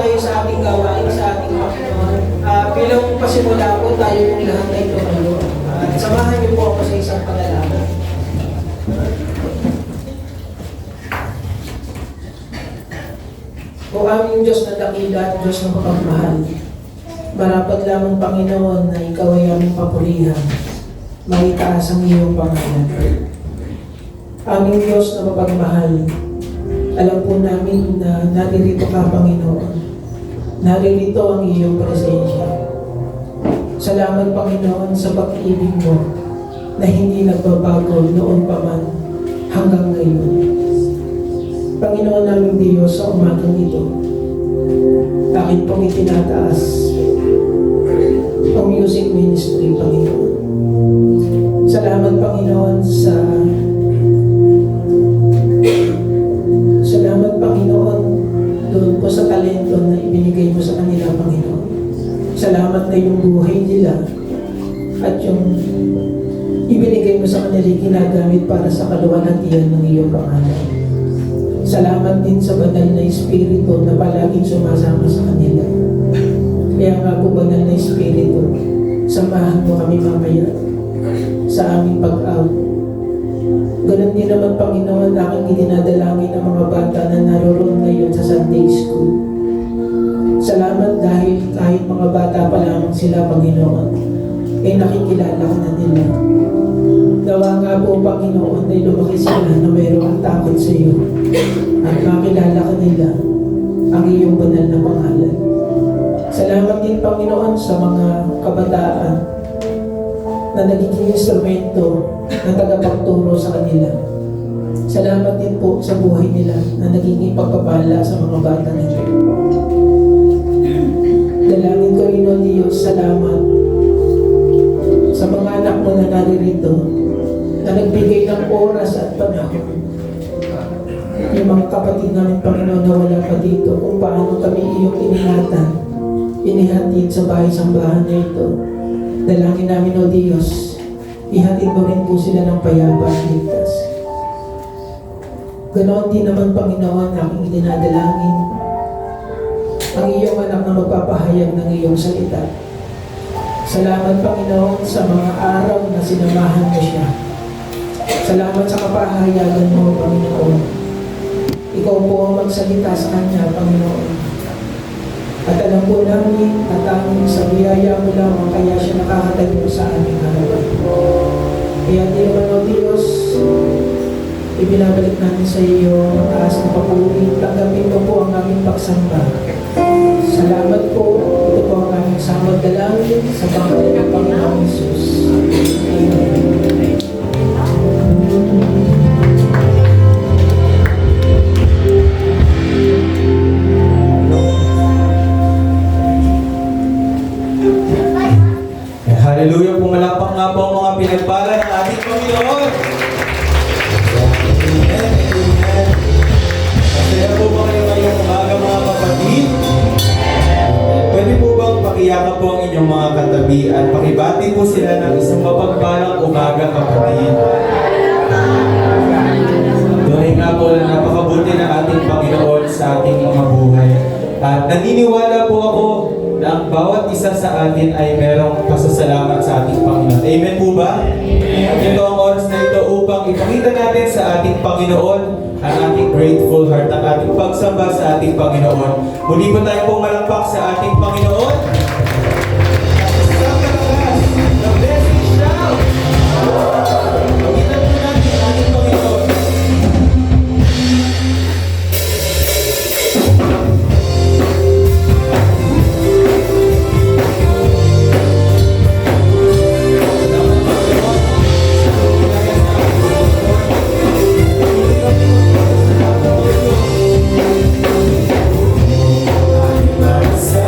tayo sa ating gawain, sa ating Panginoon. Bilang pasimula po, tayo pong lahat ay tumayo. At samahan niyo po ako sa isang panalangin. O aming Diyos na dakila at Diyos na mapagmahal, marapat lamang Panginoon na Ikaw ay aming papurihan, maitaas ang iyong pangalan. Aming Diyos na mapagmahal, alam po namin na naririto ka, Panginoon. Naririto ang iyong presensya. Salamat, Panginoon, sa pag-ibig mo na hindi nagbabago noon pa man hanggang ngayon. Panginoon naming Diyos, sa umagang ito, akin pong itinataas ang music ministry, Panginoon. Salamat, Panginoon, Salamat, Panginoon, doon po sa talento na ibinigay mo sa kanila, Panginoon. Salamat na yung buhay nila at yung ibinigay mo sa kanila ginagamit para sa kaluwalhatian ng iyong pangalan. Salamat din sa banal na Espiritu na palaging sumasama sa kanila. Kaya nga po, banal na Espiritu, samahan mo kami mamaya sa aming pag-out. Ganun din naman, Panginoon, aking idinadalangin ng mga bata na naroon ngayon sa Sunday School. Salamat dahil kahit mga bata pa lamang sila, Panginoon, ay nakikilala ka na nila. Nawa nga po, Panginoon, ay lumaki sila na mayroong takot sa iyo at makilala ka nila ang iyong banal na pangalan. Salamat din, Panginoon, sa mga kabataan na nagiging instrumento na tagapagturo sa kanila. Salamat din po sa buhay nila na nagiging pagpapala sa mga bata nila. Dalangin ko rin, O Diyos, salamat sa mga anak mo na naririto na nagbigay ng oras at panahon. Yung mga kapatid namin, Panginoon, na wala pa dito, kung paano kami iyong inihatid sa bahay-sambahan na ito. Dalangin namin, O Diyos, ihatid mo rin po sila ng payapa at ligtas. Ganoon din naman, Panginoon, aking idinadalangin ang iyong anak na magpapahayag ng iyong salita. Salamat, Panginoon, sa mga araw na sinamahan mo siya. Salamat sa kapahayagan mo, Panginoon. Ikaw po ang magsalita sa kanya, Panginoon. At alam po namin at tanging sa biyaya mo lamang kaya siya nakakatayo sa aming harapan. Kaya di naman, O Diyos, ibinabalik namin sa iyo ang taas ng papuri. Tanggapin mo po ang aming pagsamba. Salamat po. Ito po ang aming samad dalangin sa pangalan ng Panginoong Hesus. Amen. Hallelujah, pumalakpak nga po ang mga pinagpala ng ating Panginoon. Amen, amen. Masaya po ba kayo ngayong umaga, mga kapatid? Pwede po bang pakiyakap po ang inyong mga katabi at pakibati po sila ng isang mapagpalang umaga, kapatid? Tunay nga po na napakabuti ng ating Panginoon sa ating mga buhay. At naniniwala po ako na ang bawat isa sa atin ay merong pasasalamat sa ating Panginoon. Amen po ba? At ito ang oras na ito upang ipakita natin sa ating Panginoon ang ating grateful heart, ang ating pagsamba sa ating Panginoon. Muli po tayo pong malakpak sa ating Panginoon. At sa malakas, the blessing shout! Pagitan po natin ang ating Panginoon. Sa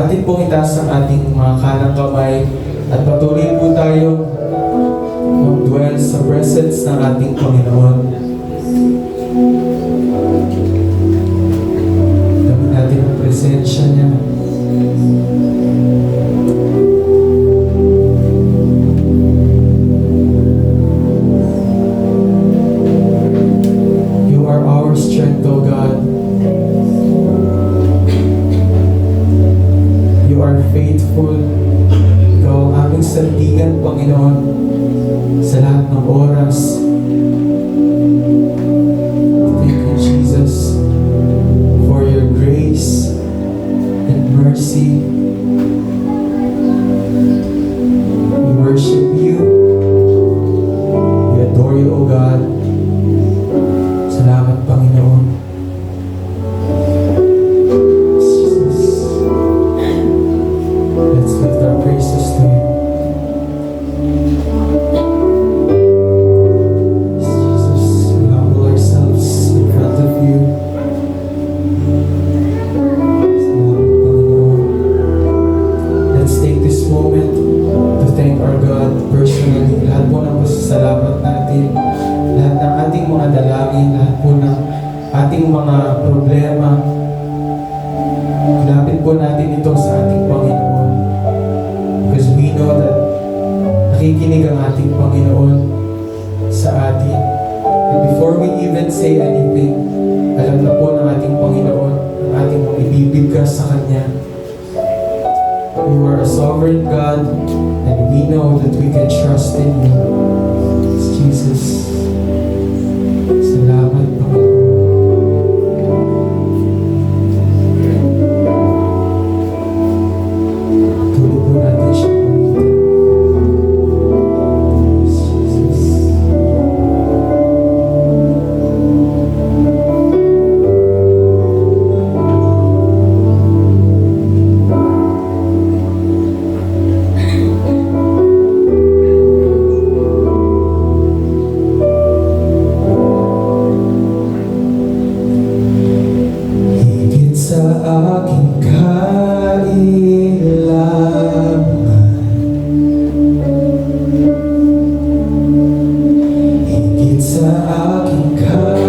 atin pong itaas ang ating mga kanang kamay at patuloy po tayo mag-dwell sa presence ng ating Panginoon. Dami natin ang presensya niya. You are our strength, O God. You are faithful. Ikaw ang aming sandigan, Panginoon, sa lahat ng oras. Thank you, Jesus, for your grace and mercy. We worship you. We adore you, O God. Salamat, Panginoon. Jesus. Let's lift our praises to Him. Jesus, we humble ourselves in front of you. Salamat, Panginoon. Let's take this moment to thank our God personally. Lahat po ng pasasalamat natin, lahat ng ating mga dalangin, lahat po ng ating mga problema, ilapit po natin ito sa ating Panginoon. Because we know that nakikinig ang ating Panginoon sa atin. And before we even say anything, alam na po ng ating Panginoon ang ating mga ibibigkas sa Kanya. You are a sovereign God, and we know that we can trust in you. Jesus. Salamat, Panginoon. Tuloy po natin siya pumita. Jesus. Higit sa aking kailangan, higit sa aking karanasan,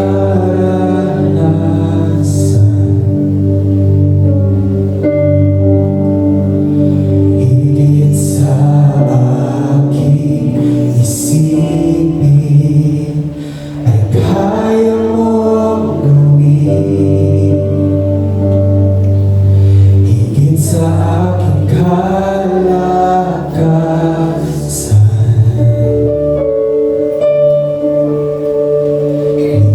higit sa aking isipin, ay kaya mong gawin. Higit sa aking kalakasan,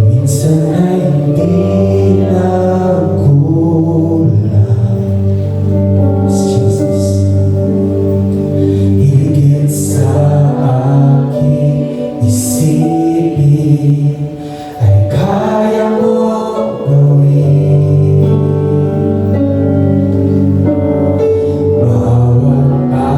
minsan ay hindi nagkulang. Jesus. Higit sa aking isipin, ay kaya mong gawin. Bawat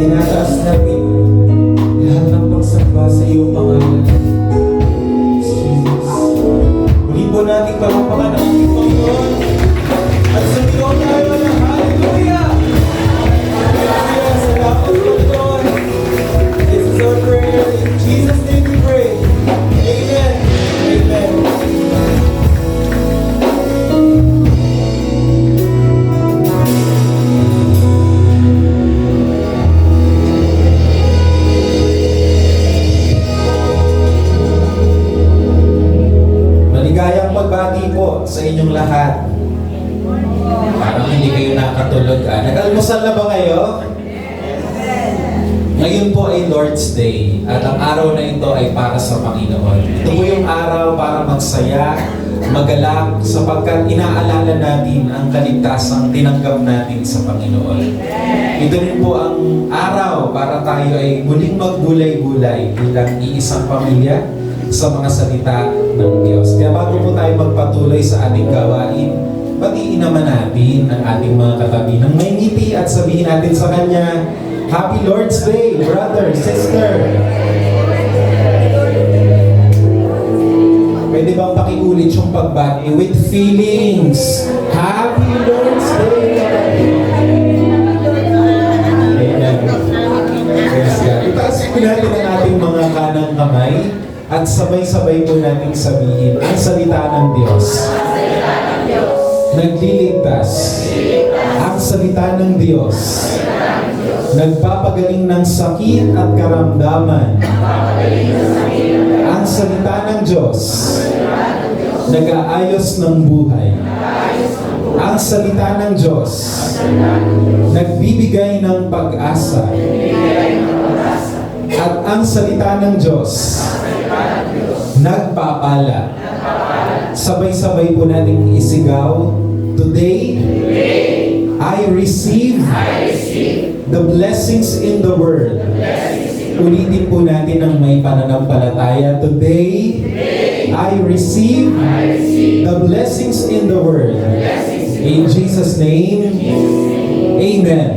Tinataas namin lahat ng pagsamba sa iyong pangalan. Jesus. Muli po natin palakpakan ang ating Panginoon. At sumigaw tayo ng Hallelujah! Hallelujah! Salamat Panginoon. This is our prayer. In Jesus' name we pray. Amen. Amen. Maligayang pagbati po sa inyong lahat. Parang hindi kayo nakatulog. Nag-almusal na ba kayo? Ngayon po ay Lord's Day at ang araw na ito ay para sa Panginoon. Ito po yung araw para magsaya, magalak sapagkat inaalala natin ang kaligtasang tinanggap natin sa Panginoon. Ito rin po ang araw para tayo ay muling maggulay-gulay bilang iisang pamilya sa mga salita ng Diyos. Kaya bago po tayo magpatuloy sa ating gawain, batiin naman natin ang ating mga katabi ng may ngiti at sabihin natin sa Kanya, Happy Lord's Day, brother, sister. Pwede bang pakiulit yung pagbati with feelings? Happy Lord's Day. Amen. Yes, God. Itaas po natin ang ating mga kanang kamay at sabay-sabay po natin sabihin ang salita ng Diyos. Nagliligtas. Ang salita ng Diyos. Nagpapagaling ng sakit at karamdaman. Ang salita ng Diyos. Nag-aayos ng buhay. Ang salita ng Diyos. Nagbibigay ng pag-asa. At ang salita ng Diyos. Nagpapala. Sabay-sabay po nating isigaw. Today, I receive the blessings in the world. Ulitin po natin ang may pananampalataya. Today, I receive the blessings in the world. In Jesus' name, Amen.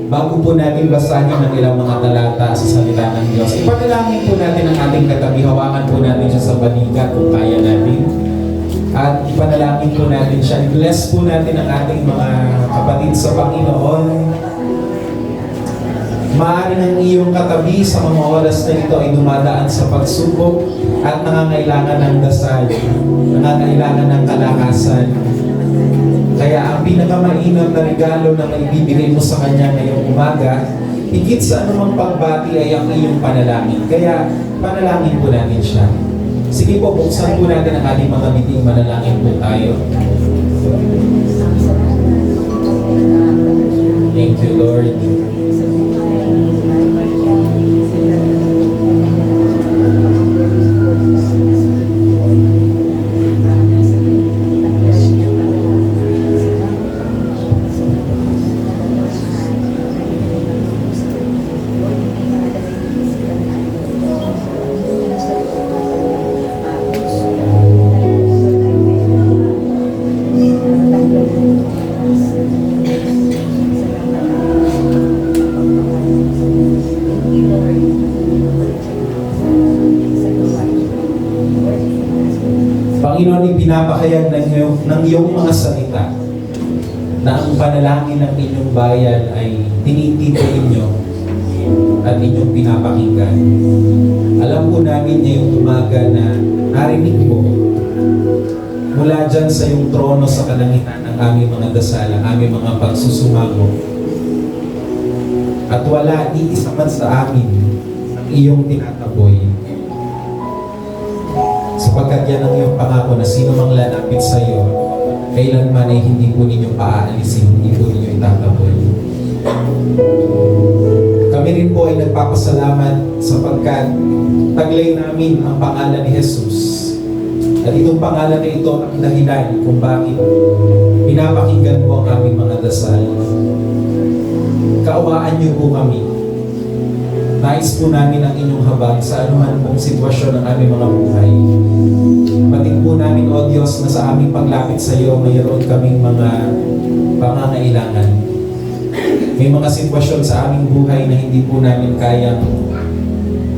Bago po natin basahin ang ilang mga talata sa salita ng Diyos, ipanalangin po natin ang ating katabi. Hawakan po natin siya sa balikat kung kaya natin. At ipanalangin po natin siya. I-bless po natin ang ating mga kapatid sa Panginoon. Maaari ng iyong katabi sa mga oras na ito ay dumadaan sa pagsubok at nangangailangan ng dasal, nangangailangan ng kalakasan. Kaya ang pinakamainam na regalo na maibibigay mo sa Kanya ngayong umaga, higit sa anumang pagbati ay ang iyong panalangin. Kaya panalangin po natin siya. Sige po, buksan po natin ang ating mga biting, manalangin po tayo. Thank you, Lord. Panginoon, ipinapahayag ng iyong mga salita na ang panalangin ng inyong bayan ay tinitito ninyo at inyong pinapakinggan. Alam po namin ngayong umaga na narinig mo mula dyan sa iyong trono sa kalangitan ng aming mga dasal, ang aming mga pagsusumango. At wala ni isa man sa amin ang iyong tinataboy. Sapagkat yan ang iyong pangako na sino mang lalapit sa iyo, kailanman ay hindi po ninyo paaalisin, hindi po ninyo itataboy. Kami rin po ay nagpapasalamat sapagkat taglay namin ang pangalan ni Jesus. At itong pangalan na ito ang dahilan kung bakit pinapakinggan mo ang aming mga dasal. Kaawaan niyo po kami. Nais po namin ang inyong habag sa anuman pong sitwasyon ng aming mga buhay. Mating po namin, O Diyos, na sa aming paglapit sa iyo, mayroon kaming mga pangangailangan. May mga sitwasyon sa aming buhay na hindi po namin kayang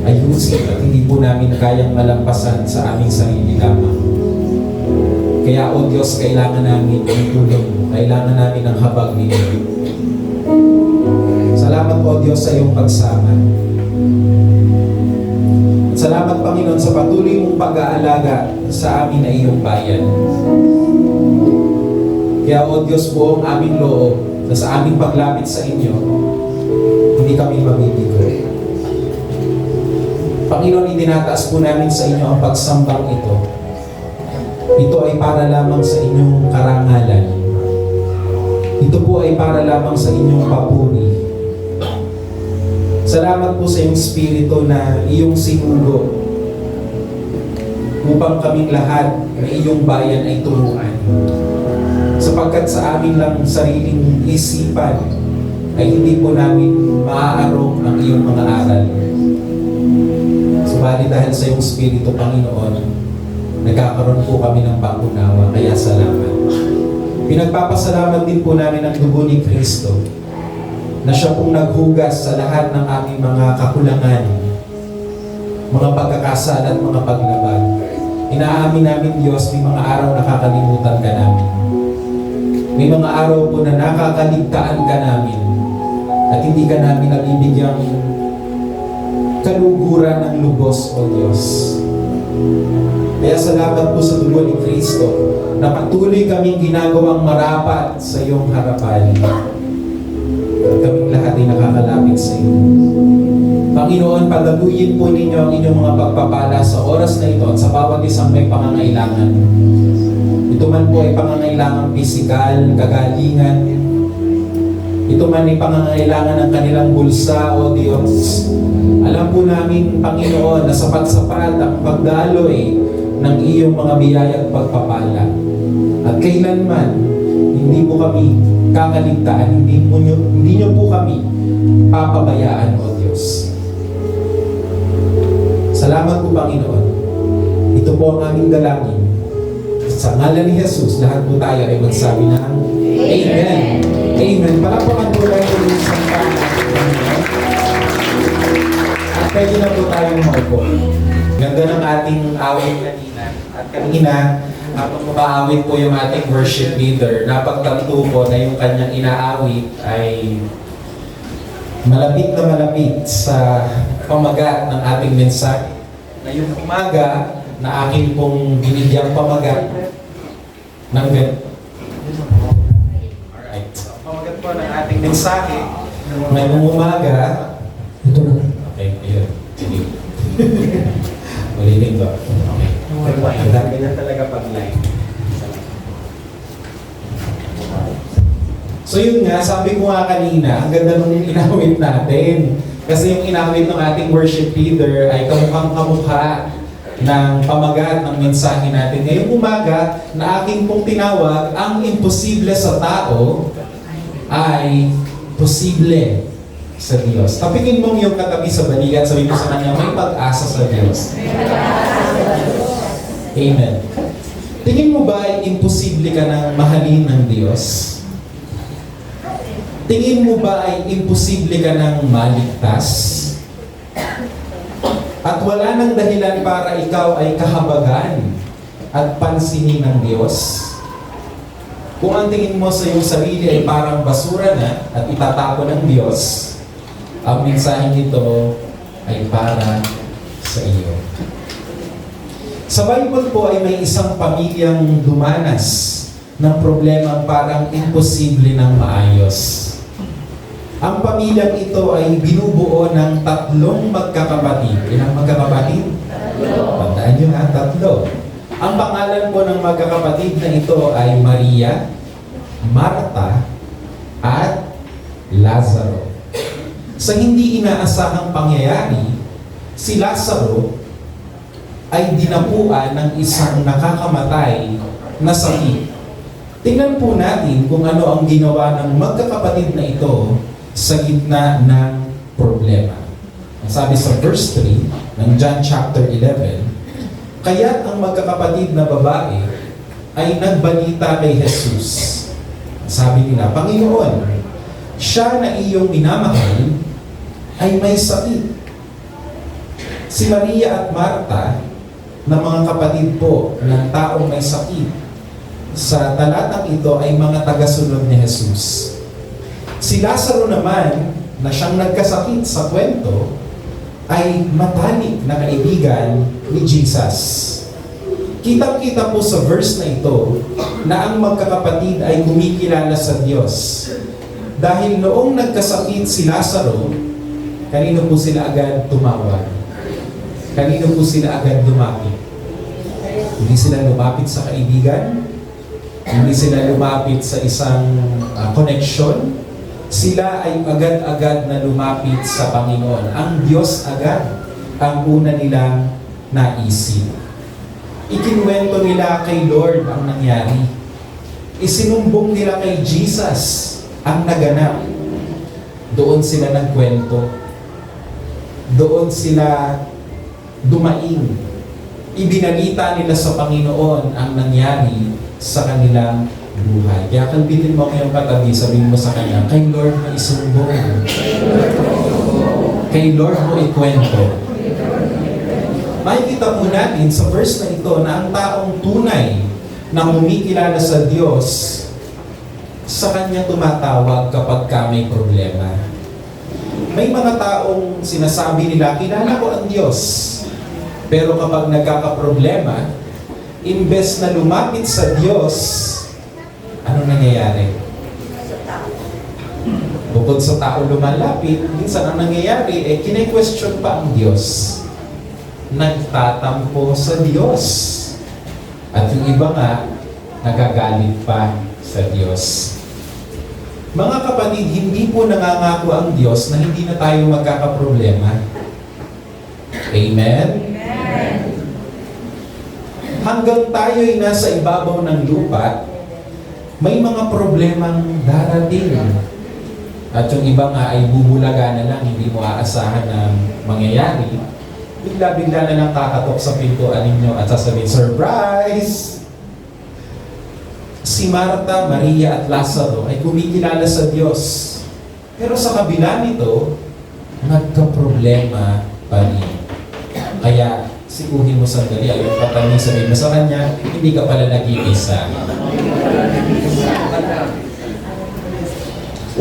ayusin at hindi po namin kayang malampasan sa aming sarili lamang. Kaya, O Diyos, kailangan namin ang tulong mo. Kailangan namin ang habag ninyo. Salamat, O Diyos, sa iyong pagsama. At salamat, Panginoon, sa patuloy mong pag-aalaga sa amin na iyong bayan. Kaya, O Diyos, buong aming loob na sa aming paglapit sa inyo, hindi kami mabibigo. Panginoon, itinataas po namin sa inyo ang pagsambang ito. Ito ay para lamang sa inyong karangalan. Ito po ay para lamang sa inyong papuri. Salamat po sa iyong Espiritu na iyong sinugo upang kaming lahat na iyong bayan ay turuan. Sapagkat sa amin lang sariling isipan ay hindi po namin maaarong ang iyong mga aral. Subalit dahil sa iyong Espiritu, Panginoon, nagkakaroon po kami ng pangunawa, kaya salamat. Pinagpapasalamat din po namin ang dugo ni Kristo na siya pong naghugas sa lahat ng aming mga kakulangan, mga pagkakasala at mga paglabag. Inaamin namin, Diyos, may mga araw nakakalimutan ka namin. May mga araw po na nakakaligtaan ka namin at hindi ka namin nabibigyang kaluguran ng lubos, O Diyos. Kaya salamat po sa dugo ni Kristo na patuloy kaming ginagawang marapat sa iyong harapan. At kaming lahat ay nakakalapit sa iyo. Panginoon, padaluyin po ninyo ang inyong mga pagpapala sa oras na ito at sa bawat isang may pangangailangan. Ito man po ay pangangailangan pisikal, kagalingan. Ito man ay pangangailangan ng kanilang bulsa, O Diyos. Alam po namin, Panginoon, na sapat-sapat ang pagdaloy ng iyong mga biyaya at pagpapala. At kailanman, hindi po kami kakaligtaan, hindi nyo po kami papabayaan, O Diyos. Salamat po, Panginoon. Ito po ang aming dalangin. Sa ngalan ni Jesus, lahat po tayo ay magsabi ng Amen. Amen. Palapakan po tayo ng isang Panginoon. At pwede na po tayong maupo. Ganda ng ating awit kanina. At kanina, habang umaawit po yung ating worship leader, napagtanto po na yung kanyang inaawit ay malapit na malapit sa pamagat ng ating mensahe. Na yung umaga na aking pong binigyang pamagat ng alright. So, pamagat po ng ating mensahe ngayong umaga. Ito na. Okay, ayun. Sige. Ulitin ko. Okay. Ang dami na talaga pag-line. So yun nga, sabi ko nga kanina, ang ganda nung inawit natin. Kasi yung inawit ng ating worship leader ay kamukhang-kamukha ng pamagat ng mensahe natin. Ngayong umaga, na aking pong tinawag, ang imposible sa tao ay posible sa Diyos. Tapikin mo yung katabi sa balikat, sabi mo sa kanya, may pag-asa sa Diyos. Amen. Tingin mo ba ay imposible ka nang mahalin ng Diyos? Tingin mo ba ay imposible ka nang maligtas? At wala nang dahilan para ikaw ay kahabagan at pansinin ng Diyos? Kung ang tingin mo sa iyong sarili ay parang basura na at itatapon ng Diyos, ang mensaheng ito ay para sa iyo. Sa Bible po ay may isang pamilyang dumanas ng problema parang imposible ng maayos. Ang pamilyang ito ay binubuo ng tatlong magkakapatid. Ilang magkakapatid? Tandaan nyo ha, tatlo. Ang pangalan po ng magkakapatid na ito ay Maria, Marta, at Lazaro. Sa hindi inaasahang pangyayari, si Lazaro ay dinapuan ng isang nakakamatay na sakit. Tingnan po natin kung ano ang ginawa ng magkakapatid na ito sa gitna ng problema. Ang sabi sa verse 3 ng John chapter 11, kaya't ang magkakapatid na babae ay nagbalita kay Jesus. Sabi nila, Panginoon, siya na iyong minamahal ay may sakit. Si Maria at Marta, na mga kapatid po ng taong may sakit, sa talatang ito ay mga tagasunod ni Jesus. Si Lazaro naman, na siyang nagkasakit sa kwento, ay matalik na kaibigan ni Jesus. Kitang-kita po sa verse na ito na ang magkakapatid ay kumikilala sa Diyos. Dahil noong nagkasakit si Lazaro, kanino po sila agad tumawag? Kanino po sila agad lumapit? Hindi sila lumapit sa kaibigan, hindi sila lumapit sa isang connection. Sila ay agad-agad na lumapit sa Panginoon. Ang Diyos agad ang una nilang naisip. Ikinuwento nila kay Lord ang nangyari. Isinumbong nila kay Jesus ang naganap. Doon sila nagkwento. Doon sila dumaing. Ibinalita nila sa Panginoon ang nangyari sa kanilang buhay. Kaya kalbitin mo ngayong katabi, sabihin mo sa kanya, kay Lord mo isumbong. Kay Lord mo ikwento. Makikita po natin sa verse na ito na ang taong tunay na kumikilala sa Diyos, sa Kanya tumatawag kapag ka may problema. May mga taong sinasabi nila, kilala ko ang Diyos. Pero kapag nagkakaproblema, imbes na lumapit sa Diyos, ano nangyayari? Bukod sa tao lumalapit, minsan ang nangyayari, kine-question pa ang Diyos. Nagtatampo sa Diyos. At yung iba nga, nagagalit pa sa Diyos. Mga kapatid, hindi po nangangako ang Diyos na hindi na tayo magkakaproblema. Amen? Hanggang tayo'y nasa ibabaw ng lupa, may mga problemang darating. At yung iba nga ay bubulaga na lang, hindi mo aasahan na mangyayari. Bigla-bigla na lang kakatok sa pintuan ninyo at sasabihin, surprise! Si Marta, Maria at Lazaro ay kumikilala sa Diyos. Pero sa kabila nito, nagka-problema pa rin. Kaya, sikuhin mo sandali, ayun patanong sabihin mo sa kanya, hindi ka pala nag-iisa.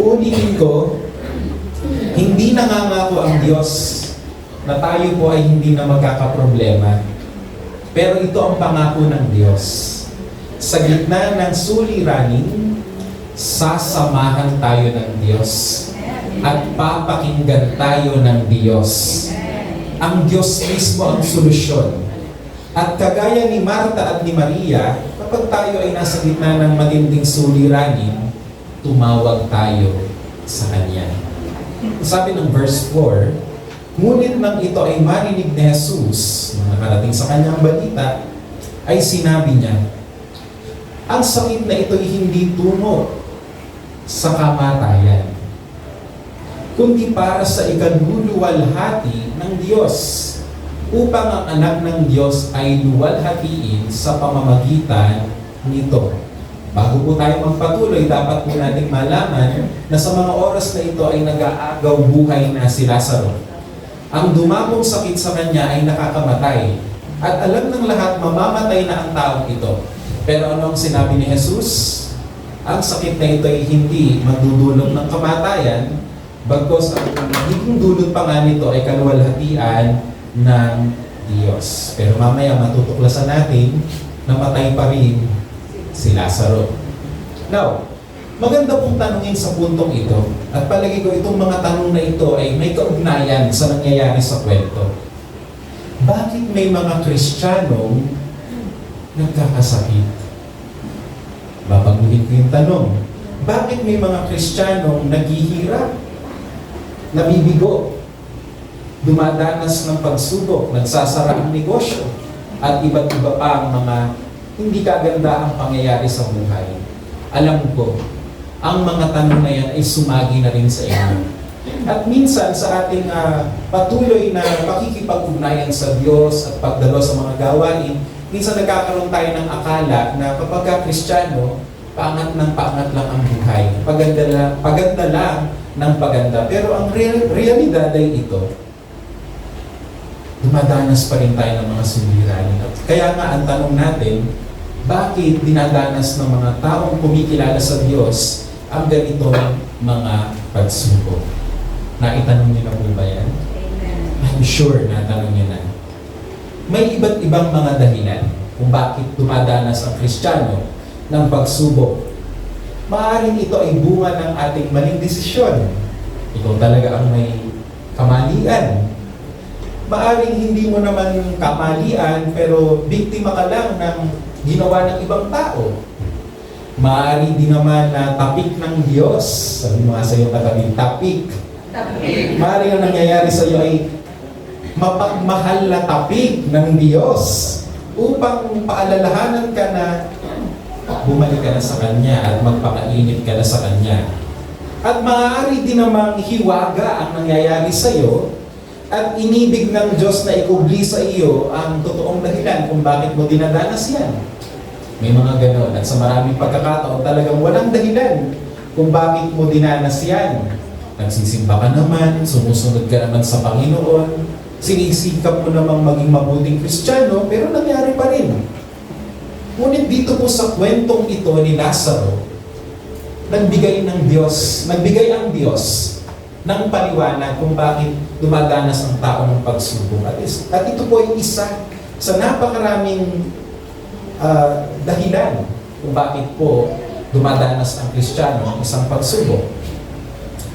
Uulitin ko, hindi nangangako ang Diyos na tayo po ay hindi na magkakaproblema. Pero ito ang pangako ng Diyos. Sa gitna ng suliranin, sasamahan tayo ng Diyos at papakinggan tayo ng Diyos. Ang Diyos mismo ang solusyon. At kagaya ni Marta at ni Maria, kapag tayo ay nasa gitna ng matinding suliranin, tumawag tayo sa Kanya. Sabi ng verse 4, ngunit nang ito ay marinig ni Jesus, nang nakarating sa kanyang balita, ay sinabi niya, ang sakit na ito ay hindi tungo sa kamatayan, kundi para sa ikaluluwalhati ng Diyos, upang ang anak ng Diyos ay luwalhatiin sa pamamagitan nito. Bago po tayo magpatuloy, dapat po nating malaman na sa mga oras na ito ay nag-aagaw buhay na si Lazaro. Ang dumamong sakit sa kanya ay nakakamatay. At alam ng lahat, mamamatay na ang taong ito. Pero ano ang sinabi ni Jesus? Ang sakit na ito ay hindi magdudulot ng kamatayan, bagkus ang magiging dulot pa nga nito ay kaluwalhatian ng Diyos. Pero mamaya matutuklasan natin na patay pa rin si Lazaro. Now, maganda pong tanungin sa puntong ito, at palagi ko itong mga tanong na ito ay may kaugnayan sa nangyayari sa kwento. Bakit may mga Kristiyanong nagkakasakit? Babaguhin ko yung tanong. Bakit may mga Kristiyanong naghihirap, nabibigo, dumadanas ng pagsubok, nagsasara ang negosyo, at iba't iba pa ang mga hindi kagandahang pangyayari sa buhay? Alam ko, ang mga tanong na yan ay sumagi na rin sa inyo. At minsan sa ating patuloy na pakikipag-ugnayan sa Diyos at pagdalo sa mga gawain, minsan nagkakaroon tayo ng akala na kapag ka Kristiyano, paangat lang ang buhay. Paganda lang ng paganda. Pero ang realidad ay ito, dumadanas pa rin tayo ng mga suliranin. Kaya nga ang tanong natin, bakit dinadanas ng mga taong kumikilala sa Diyos ang ganitong mga pagsubok? Naitanong niyo na po ba yan? I'm sure natanong niyo na. May iba't ibang mga dahilan kung bakit dumadanas ang Kristiyano ng pagsubok. Maaaring ito ay bunga ng ating maling desisyon. Ikaw talaga ang may kamalian. Maaring hindi mo naman kamalian, pero biktima ka lang ng ginawa ng ibang tao. Maaari din naman na tapik ng Diyos. Sabi mo nga sa iyo katabi, tapik. Maaari ang nangyayari sa iyo ay mapagmahal na tapik ng Diyos upang paalalahanan ka na bumalik ka na sa Kanya at magpakainit ka na sa Kanya. At maaari din namang hiwaga ang nangyayari sa iyo at inibig ng Diyos na ikubli sa iyo ang totoong dahilan kung bakit mo dinadanas yan. May mga ganon. At sa maraming pagkakataon talagang walang dahilan kung bakit mo dinanas yan. Nagsisimba ka naman, sumusunod ka naman sa Panginoon, sinisikap mo namang maging mabuting Kristiyano, pero nangyari pa rin. Ngunit dito po sa kwentong ito ni Lazaro, nagbigay ang Diyos ng paliwanag kung bakit dumadanas ang tao ng pagsubok. At ito po ay isa sa napakaraming dahilan kung bakit po dumadanas ang Kristiyano ng isang pagsubok.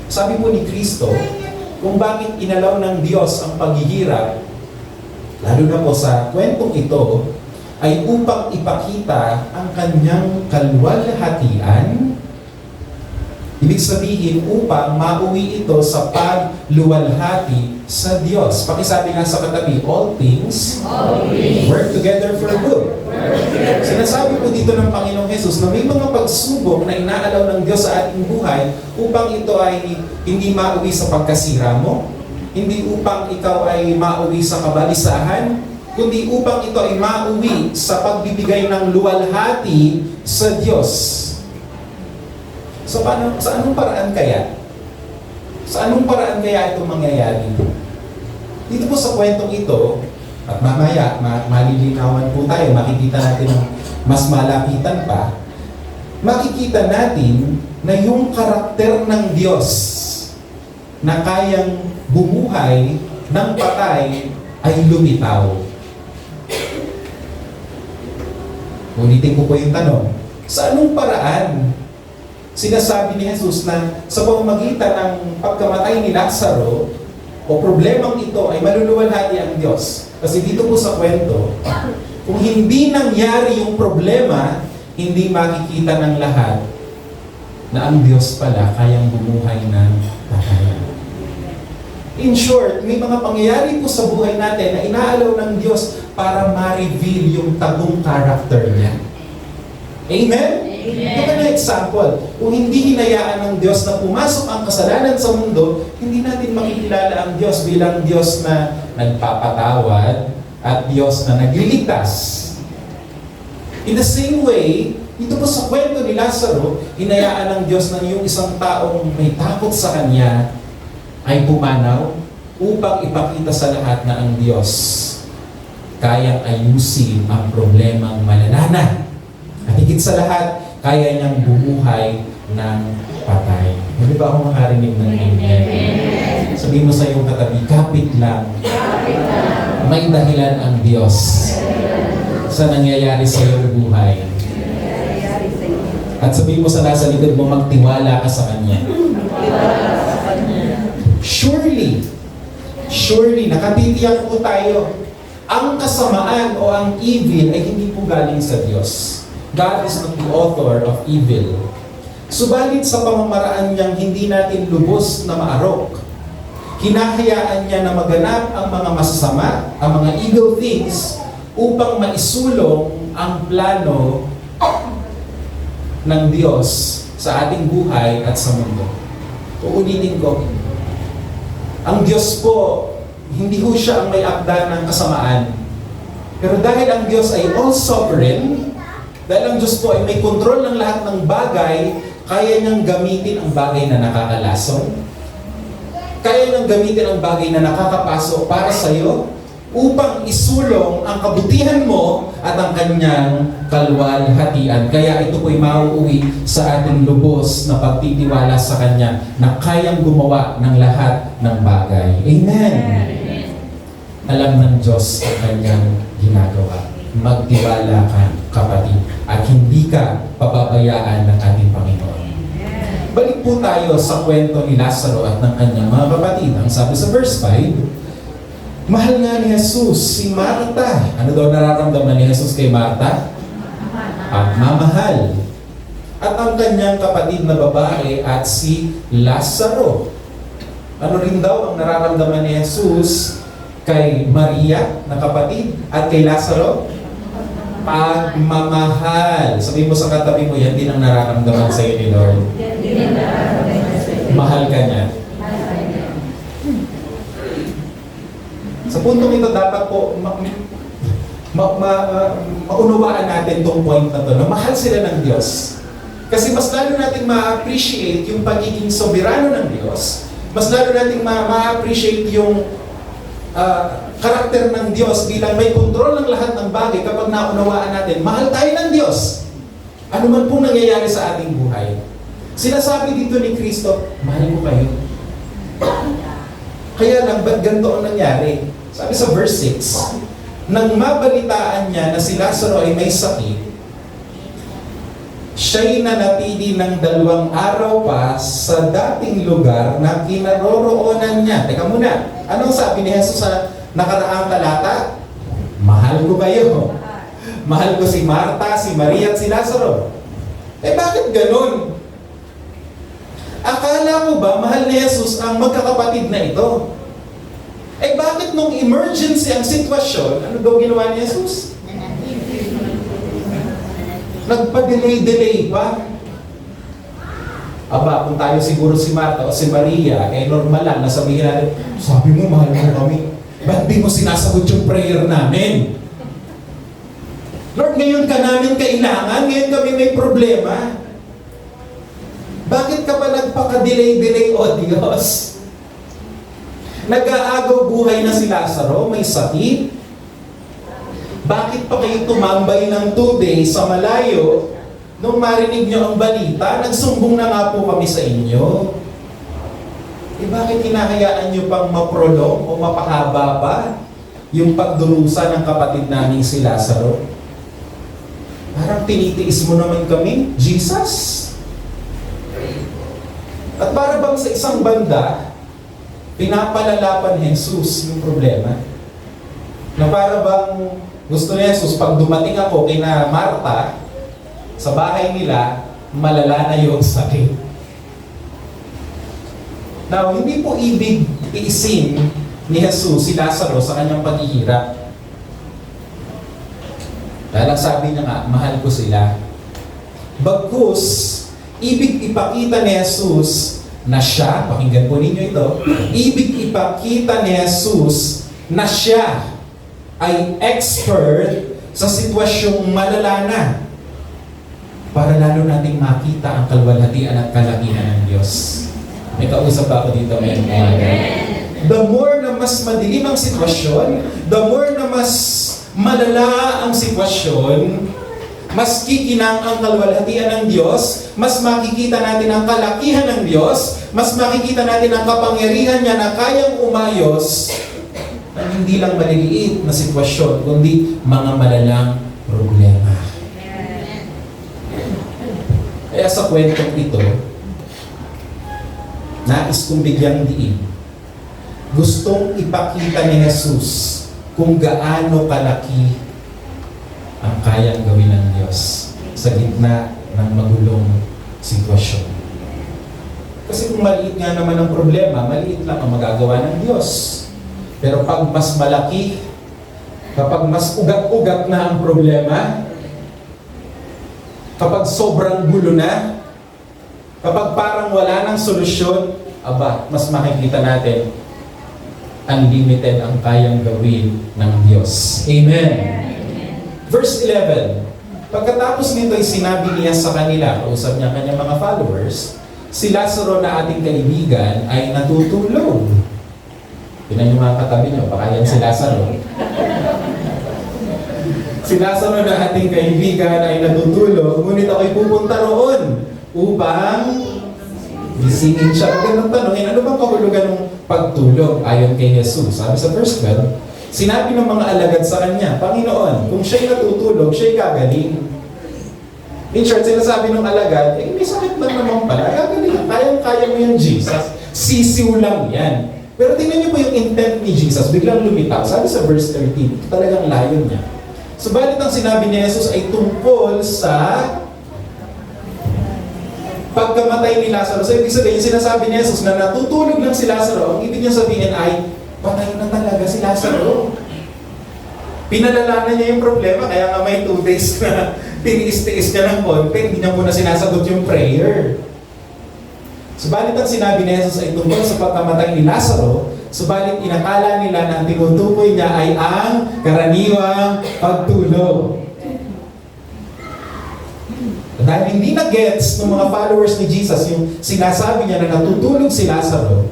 Sabi po ni Kristo, kung bakit inalaw ng Diyos ang paghihirap, lalo na po sa kwentong ito, ay upang ipakita ang kanyang kaluwalhatian. Ibig sabihin, upang mauwi ito sa pagluwalhati sa Diyos. Pakisabi nga sa katabi, all things work together for good. Sinasabi po dito ng Panginoong Jesus na may mga pagsubok na inaalaw ng Diyos sa ating buhay upang ito ay hindi mauwi sa pagkasira mo, hindi upang ikaw ay mauwi sa kabalisahan, kundi upang ito ay mauwi sa pagbibigay ng luwalhati sa Diyos. So, sa anong paraan kaya? Sa anong paraan kaya ito mangyayari? Dito po sa kwentong ito, at mamaya, malilinawan po tayo, makikita natin ng mas malapitan pa, makikita natin na yung karakter ng Diyos na kayang bumuhay ng patay ay lumitaw. Ulitin ko po yung tanong, sa anong paraan sinasabi ni Jesus na sa pamamagitan ng pagkamatay ni Lazaro o problemang ito ay maluluwalhati ang Diyos? Kasi dito po sa kwento, kung hindi nangyari yung problema, hindi makikita ng lahat na ang Diyos pala kayang bumuhay ng patay. In short, may mga pangyayari po sa buhay natin na inaalaw ng Diyos para ma-reveal yung tagong character niya. Amen? Ito na example. Kung hindi hinayaan ng Diyos na pumasok ang kasalanan sa mundo, hindi natin makikilala ang Diyos bilang Diyos na nagpapatawad at Diyos na nagliligtas. In the same way, dito po sa kwento ni Lazaro, hinayaan ng Diyos na yung isang taong may takot sa Kanya ay pumanaw upang ipakita sa lahat na ang Diyos kayang ayusin ang problemang malalana. At higit sa lahat, kaya niyang bumuhay ng patay. Hindi ba ako makarinig ng amen? Sabihin mo sa iyong katabi, kapit lang. May dahilan ang Diyos sa nangyayari sa iyong buhay. At sabihin mo sa nasa likod mo, magtiwala ka sa Kanya. Surely, nakatitiyak po tayo, ang kasamaan o ang evil ay hindi po galing sa Diyos. God is not the author of evil. Subalit sa pamamaraan niyang hindi natin lubos na maarok, hinahayaan niya na maganap ang mga masasama, ang mga evil things, upang maisulong ang plano ng Diyos sa ating buhay at sa mundo. Uulitin ko, ang Diyos po, hindi ho siya ang may akda ng kasamaan. Pero dahil ang Diyos ay all-sovereign, Dahil ang Diyos po ay may kontrol ng lahat ng bagay, kaya niyang gamitin ang bagay na nakakalason. Kaya niyang gamitin ang bagay na nakakapasok para sa iyo upang isulong ang kabutihan mo at ang kanyang kalwalhatian. Kaya ito po'y mauuwi sa ating lubos na pagtitiwala sa Kanya na kayang gumawa ng lahat ng bagay. Amen! Alam ng Diyos ang kanyang ginagawa. Magtiwala ka, kapatid, at hindi ka pababayaan ng ating Panginoon. Balik po tayo sa kwento ni Lazaro at ng kanyang mga kapatid. Ang sabi sa verse 5, mahal nga ni Jesus si Marta. Ano daw nararamdaman ni Jesus kay Marta? Pagmamahal. At ang kanyang kapatid na babae at si Lazaro. Ano rin daw ang nararamdaman ni Jesus kay Maria na kapatid at kay Lazaro? Pagmamahal. Sabihin mo sa katabi mo, yan din ang nararamdaman sa iyo ni Lord. Mahal ka niya. Sa puntong ito, dapat po maunawaan natin itong point na ito, na mahal sila ng Diyos. Kasi mas lalo natin ma-appreciate yung pagiging soberano ng Diyos. Mas lalo natin ma-appreciate yung karakter ng Diyos bilang may kontrol ng lahat ng bagay kapag naunawaan natin, mahal tayo ng Diyos. Ano man pong nangyayari sa ating buhay. Sinasabi dito ni Kristo, mahal ko kayo. Kaya lang, ba't ganito ang nangyari? Sabi sa verse 6, nang mabalitaan niya na si Lazaro ay may sakit, siya'y nanatili ng 2 araw pa sa dating lugar na kinaroroonan niya. Teka muna, anong sabi ni Jesus sa nakaraang talata? Mahal ko kayo. Mahal ko si Marta, si Maria at si Lazaro. Bakit ganun? Akala mo ba mahal ni Jesus ang magkakapatid na ito? Bakit nung emergency ang sitwasyon, ano daw ginawa ni Jesus? Nagpa-delay pa. Aba, kung tayo siguro si Marta o si Maria, normal lang na sabihin natin, sabi mo, mahal mo kami. Ba't di mo sinasagot yung prayer namin? Lord, ngayon ka namin kailangan, ngayon kami may problema. Bakit ka pa nagpaka-delay, O Diyos? Nag-aagaw buhay na si Lazaro, may sakit. Bakit pa kayo tumambay ng 2 days sa malayo nung marinig nyo ang balita? Nagsumbong na nga po kami sa inyo. Bakit hinahayaan nyo pang maprolong o mapahaba pa yung pagdurusa ng kapatid namin si Lazaro? Parang tinitiis mo naman kami, Jesus. At para bang sa isang banda, pinapalalapan ni Jesus yung problema. Na para bang gusto ni Jesus, pag dumating ako kina Marta, sa bahay nila, malala na yung sakit. Now, hindi po ibig iisin ni Jesus si Lazaro sa kanyang paghihirap. Dahil ang sabi niya nga, mahal ko sila. Bagkus, ibig ipakita ni Jesus na siya, pakinggan po ninyo ito, ibig ipakita ni Jesus na siya ay expert sa sitwasyong malala na para lalo nating makita ang kalwalhatian at kalakihan ng Diyos. May kausap ako dito ngayon. The more na mas madilim ang sitwasyon, the more na mas malala ang sitwasyon, mas kikinang ang kalwalhatian ng Diyos, mas makikita natin ang kalakihan ng Diyos, mas makikita natin ang kapangyarihan niya na kayang umayos ng hindi lang maliliit na sitwasyon, kundi mga malalang problema. Kaya sa kwentong ito, nais kong bigyang diin. Gustong ipakita ni Jesus kung gaano kalaki ang kayang gawin ng Diyos sa gitna ng magulong sitwasyon. Kasi kung maliit nga naman ang problema, maliit lang ang magagawa ng Diyos. Pero pag mas malaki, kapag mas ugat-ugat na ang problema, kapag sobrang gulo na, kapag parang wala ng solusyon, aba, mas makikita natin unlimited ang kayang gawin ng Diyos. Amen. Verse 11, Pagkatapos nito ay sinabi niya sa kanila, kausap niya kanyang mga followers, si Lazaro na ating kaibigan ay natutulog. Tinan yung mga katabi niyo, baka yan si Lazaro. Si Lazaro na ating kaibigan ay natutulog, ngunit ako'y pupunta roon upang gisingin siya. Ganun tanongin, ano bang kahulugan ng pagtulog ayon kay Jesus? Sabi sa verse 12, sinabi ng mga alagad sa kanya, Panginoon, kung siya'y natutulog, siya'y gagaling. In short, sinasabi ng alagad, may sakit lang naman pala, gagaling, kayang-kaya mo yan, Jesus. Sisiw lang yan. Pero tingnan niyo po yung intent ni Jesus, biglang lumitaw. Sabi sa verse 13, talagang layon niya. Subalit ang sinabi ni Jesus ay tungkol sa pagkamatay ni Lazaro. So ibig sabihin, sinasabi ni Jesus na natutulog lang si Lazaro, ang ibig niya sabihin ay, patay na talaga si Lazaro. Pinalala na niya yung problema, kaya nga may 2 days na tiniis-tiis niya ng konti, hindi niya muna sinasagot yung prayer. Subalit ang sinabi ni Jesus ay tungkol sa pagkamatay ni Lazaro, subalit inakala nila na ang tinutukoy niya ay ang karaniwang pagtulog. Dahil hindi na-gets ng mga followers ni Jesus yung sinasabi niya na natutulog si Lazaro,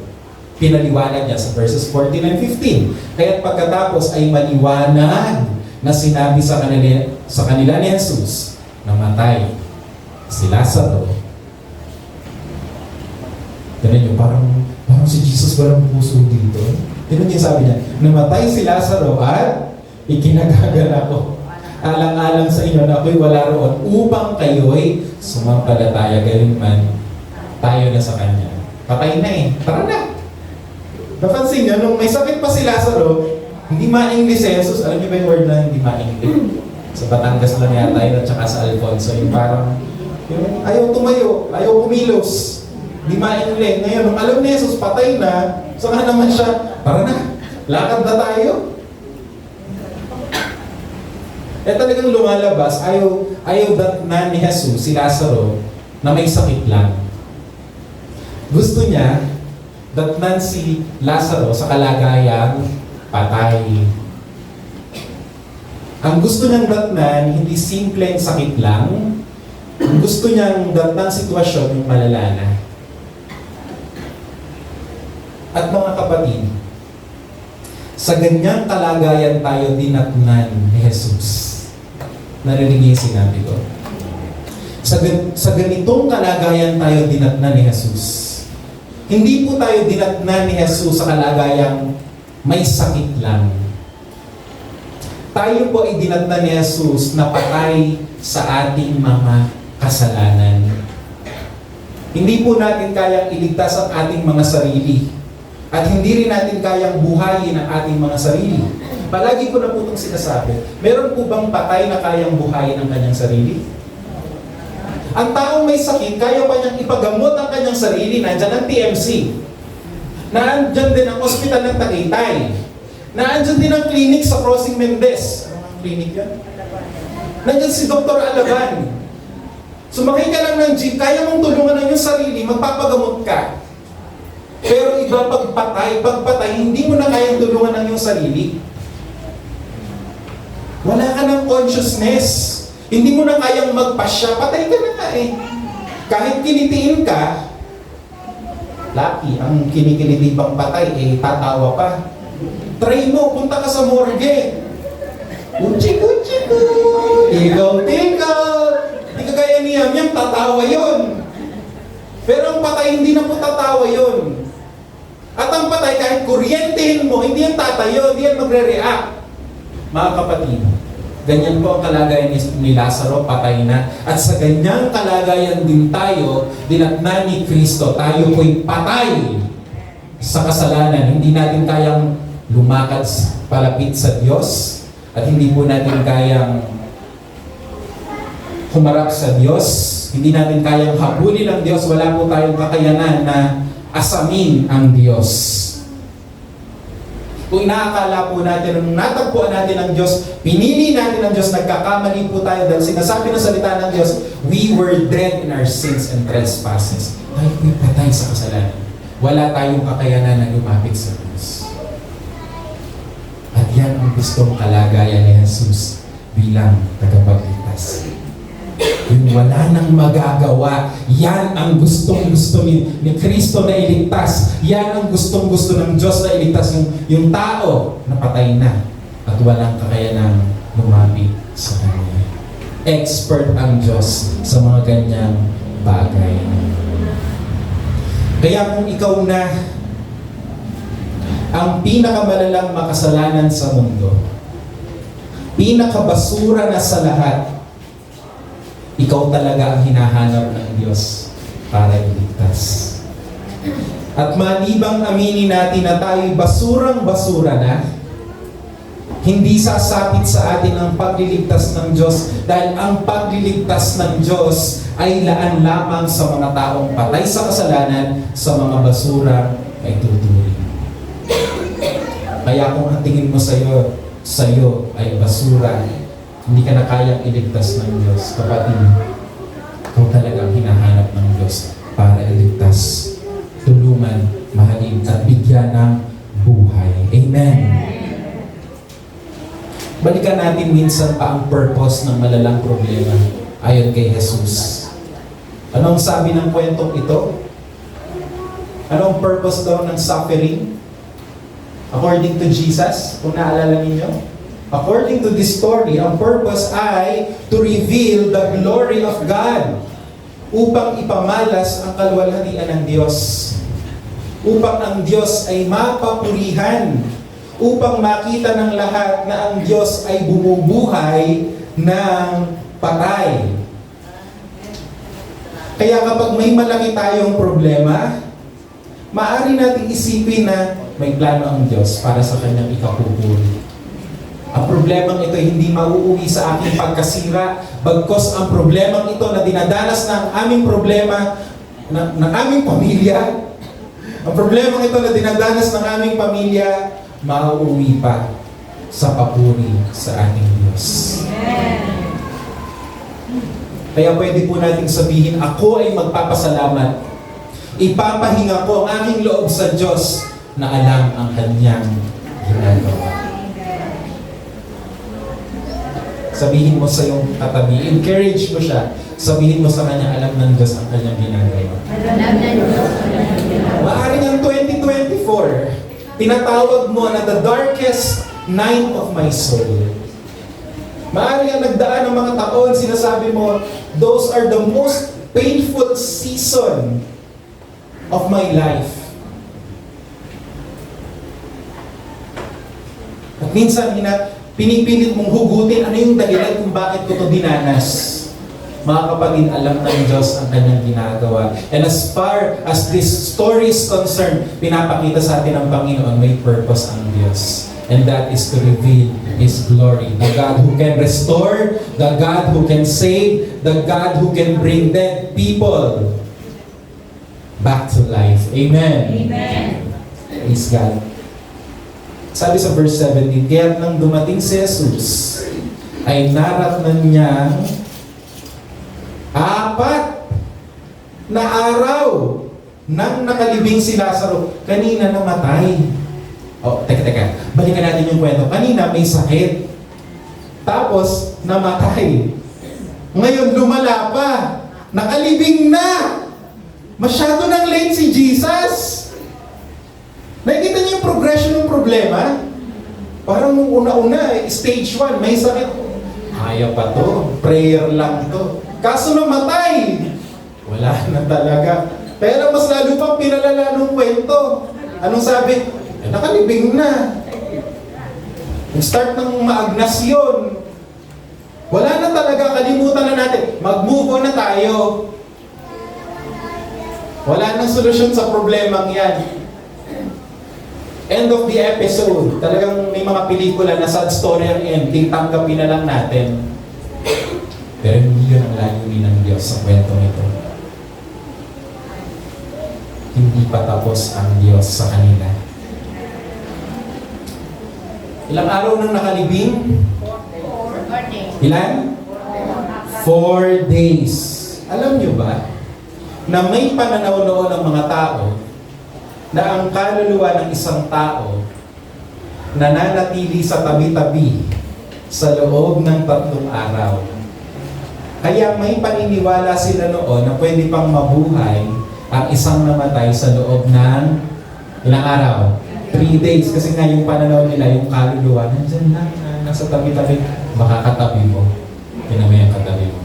pinaliwanag niya sa verses 14 and 15. Kaya't pagkatapos ay maliwanag na sinabi sa kanila ni Jesus na matay si Lazaro. Tignan niyo, parang si Jesus walang puso dito. Tignan niyo sabi niya, namatay si Lazaro at ikinagagalak ko. Alang-alang sa inyo na ako'y wala roon upang kayo'y sumampalataya, galing man tayo na sa Kanya. Patay na eh. Tara na! Napansin niyo, nung may sakit pa si Lazaro, hindi maingli si Jesus. Alam niyo ba yung word na hindi maingli? Sa Batangas lang yata yun at saka sa Alfonso. Yung parang, yung ayaw tumayo, ayaw kumilos. Hindi maingli. Ngayon, nung alam ni Jesus, patay na, saka naman siya, tara na, lakad na tayo. Eh talagang lumalabas, ayaw datnan ni Jesus, si Lazaro, na may sakit lang. Gusto niya, datnan si Lazaro sa kalagayang patay. Ang gusto niyang datnan, hindi simpleng sakit lang. Ang gusto niyang datnan sitwasyon yung malala na. At mga kapatid, sa ganyang kalagayan tayo dinatnan ni Jesus. Narinig niyo yung sinabi ko? Sa ganitong kalagayan tayo dinatnan ni Jesus. Hindi po tayo dinatnan ni Jesus sa kalagayang may sakit lang. Tayo po ay dinatnan ni Jesus na patay sa ating mga kasalanan. Hindi po natin kayang iligtas ang ating mga sarili. At hindi rin natin kayang buhayin ang ating mga sarili. Palagi ko na po itong sinasabi, meron po bang patay na kayang buhayin ang kanyang sarili? Ang taong may sakit, kaya pa niyang ipagamot ang kanyang sarili. Nandyan ang TMC. Nandyan din ang ospital ng Tagaytay. Nandyan din ang clinic sa Crossing Mendez. Ano ang clinic yan? Nandyan si Dr. Alaban. Sumakay ka lang ng jeep, kaya mong tulungan ang iyong sarili, magpapagamot ka. Pero iba pagpatay, hindi mo na kayang tulungan ang iyong sarili. Wala ka ng consciousness. Hindi mo na kayang magpasya, patay ka na nga eh. Kahit kinitiin ka, lucky, ang kinikiliti pang patay, tatawa pa. Try mo, punta ka sa morgue. Uchi-uchi-ko, tigaw-tigaw. Hindi ka gaya ni Yam, tatawa yun. Pero ang patay, hindi na po tatawa yun. At ang patay, kahit kuryentehin mo, hindi yan tatayo, hindi yan magre-react. Mga kapatid, ganyan po ang kalagayan ni Lazaro, patay na. At sa ganyang kalagayan din tayo, dinatnan ni Kristo, tayo po'y patay sa kasalanan. Hindi natin kayang lumakad palapit sa Diyos at hindi po natin kayang humarap sa Diyos. Hindi natin kayang habulin ang Diyos. Wala po tayong kakayanan na asamin ang Diyos. Kung inaakala po natin, nung natagpuan natin ang Diyos, pinili natin ang Diyos, nagkakamali po tayo dahil sinasabi ng salita ng Diyos, we were dead in our sins and trespasses. Tayo po'y patay sa kasalanan. Wala tayong kakayanan na lumapit sa Diyos. At yan ang gustong kalagayan ni Jesus bilang tagapagligtas. iligtas. Yung wala nang magagawa, yan ang gustong-gusto ni Kristo na iligtas. Yan ang gustong-gusto ng Diyos na iligtas. Yung tao na patay na at walang kakayanang lumapit sa Kanya. Expert ang Diyos sa mga ganyang bagay. Kaya kung ikaw na ang pinakamalalang makasalanan sa mundo, pinakabasura na sa lahat, ikaw talaga ang hinahanap ng Diyos para iligtas. At malibang aminin natin na tayo'y basurang-basura na, hindi sasapit sa atin ang pagliligtas ng Diyos dahil ang pagliligtas ng Diyos ay laan lamang sa mga taong patay sa kasalanan, sa mga basura ay tuturing. Kaya kung ang tingin mo sa'yo ay basura, hindi ka na kayang iligtas ng Diyos. Kapatid, ikaw talagang hinahanap ng Diyos para iligtas, tulungan, mahalin, at bigyan ng buhay. Amen. Balikan natin minsan pa ang purpose ng malalang problema ayon kay Jesus. Anong sabi ng kwentong ito? Anong purpose daw ng suffering? According to Jesus, kung naalala ninyo? According to this story, ang purpose ay to reveal the glory of God, upang ipamalas ang kaluwalhatian ng Diyos, upang ang Diyos ay mapapurihan, upang makita ng lahat na ang Diyos ay bumubuhay ng patay. Kaya kapag may malaki tayong problema, maaari nating isipin na may plano ang Diyos para sa kanyang ikapupuri. Ang problemang ito ay hindi mauuwi sa aking pagkasira, bagkos ang problemang ito na dinadanas ng aming problema, ng aming pamilya, ang problemang ito na dinadanas ng aming pamilya, mauuwi pa sa papuri sa ating Diyos. Kaya pwede po nating sabihin, ako ay magpapasalamat. Ipapahinga ko ang aking loob sa Diyos na alam ang kanyang ginagawa. Sabihin mo sa iyong katabi, encourage mo siya. Sabihin mo sa kanya, alam ng Diyos ang kanyang ginagawa. Maaring ang 2024, tinatawag mo na the darkest night of my soul. Maaring ang nagdaan ng mga taon, sinasabi mo, those are the most painful season of my life. At minsan, pinipilit mong hugutin ano yung dahilan kung bakit ko ito dinanas. Mga kapatid, alam ng Diyos ang kanyang ginagawa. And as far as this story is concerned, pinapakita sa atin ng Panginoon, may purpose ang Diyos. And that is to reveal His glory. The God who can restore, the God who can save, the God who can bring dead people back to life. Amen. Amen. Praise God. Sabi sa verse 17, kaya nang dumating si Jesus, ay naratnan niyang 4 na araw nang nakalibing si Lazaro. Kanina namatay. Teka. Balikan natin yung kwento. Kanina may sakit. Tapos, namatay. Ngayon, lumala pa. Nakalibing na. Masyado nang late si Jesus. Nakikita niyo yung progression ng problema? Parang nung una-una, stage 1, may sakit. Kaya pa to, prayer lang to. Kaso namatay. Wala na talaga. Pero mas lalo pang pinalala ng kwento. Anong sabi? Nakalibing na. Start ng maagnas yun. Wala na talaga, kalimutan na natin. Mag-move on na tayo. Wala nang solusyon sa problemang yan. End of the episode. Talagang may mga pelikula na sad story ang ending, tanggapin na lang natin. Pero hindi yun ang layunin ng Diyos sa kwentong ito. Hindi pa tapos ang Diyos sa kanila. Ilang araw nang nakalibing? 4 days. Ilan? 4 days. Alam nyo ba na may pananaw noon ng mga tao na ang kaluluwa ng isang tao nananatili sa tabi-tabi sa loob ng 3 araw. Kaya may paniniwala sila noon na pwede pang mabuhay ang isang namatay sa loob ng ilang araw? 3 days. Kasi nga yung pananaw nila, yung kaluluwa, nandyan lang, nasa tabi-tabi. Baka katabi mo. Tinan mo yung katabi mo.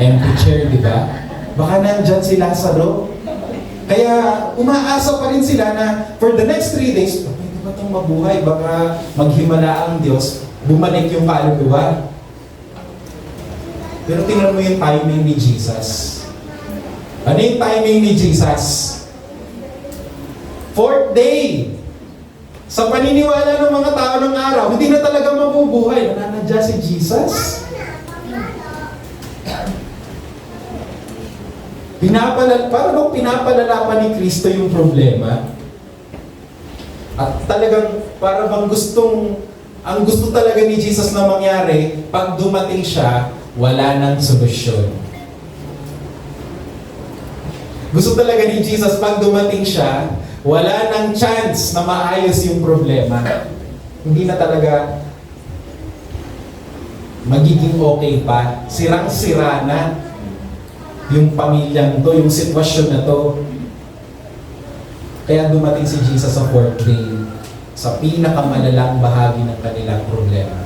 Empty chair, di ba? Baka nandyan si Lazaro. Kaya umaasa pa rin sila na for the next 3 days, pwede ba itong mabuhay? Baka maghimala ang Diyos, bumalik yung kaluluwa. Pero tingnan mo yung timing ni Jesus. Ano yung timing ni Jesus? 4th day. Sa paniniwala ng mga tao ng araw, hindi na talaga mabubuhay. Nananadya si Jesus. Para bang pinapalala pa ni Kristo yung problema? At talagang para bang ang gusto talaga ni Jesus na mangyari, pag dumating siya, wala nang solusyon. Gusto talaga ni Jesus pag dumating siya, wala nang chance na maayos yung problema. Hindi na talaga magiging okay pa. Sirang-sira na yung pamilyang to, yung sitwasyon na to. Kaya dumating si Jesus sa 4th day, sa pinakamalalang bahagi ng kanilang problema.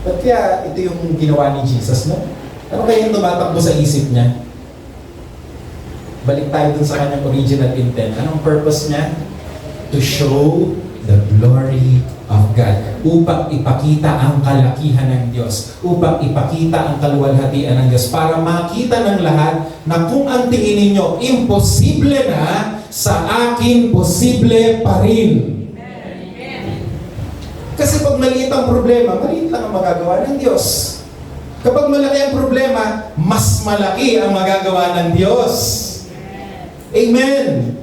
Ba't kaya ito yung ginawa ni Jesus, no? Ano kaya yung tumatakbo sa isip niya? Balik tayo dun sa kanyang original intent. Anong purpose niya? To show the glory of God. Upang ipakita ang kalakihan ng Diyos. Upang ipakita ang kaluwalhatian ng Diyos. Para makita ng lahat na kung ang tingin ninyo imposible na, sa akin posible pa rin. Kasi pag maliit ang problema, maliit lang ang magagawa ng Diyos. Kapag malaki ang problema, mas malaki ang magagawa ng Diyos. Amen.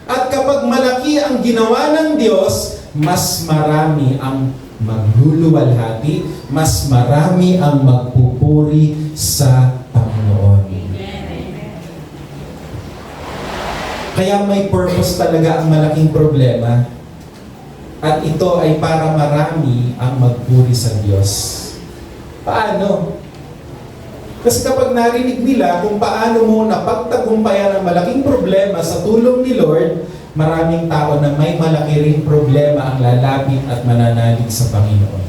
At kapag malaki ang ginawa ng Diyos, mas marami ang magluluwalhati, mas marami ang magpupuri sa Panginoon. Kaya may purpose talaga ang malaking problema. At ito ay para marami ang magpuri sa Diyos. Paano? Kasi kapag narinig nila kung paano mo napagtagumpayan ang malaking problema sa tulong ni Lord, maraming tao na may malaki ring problema ang lalapit at mananalig sa Panginoon.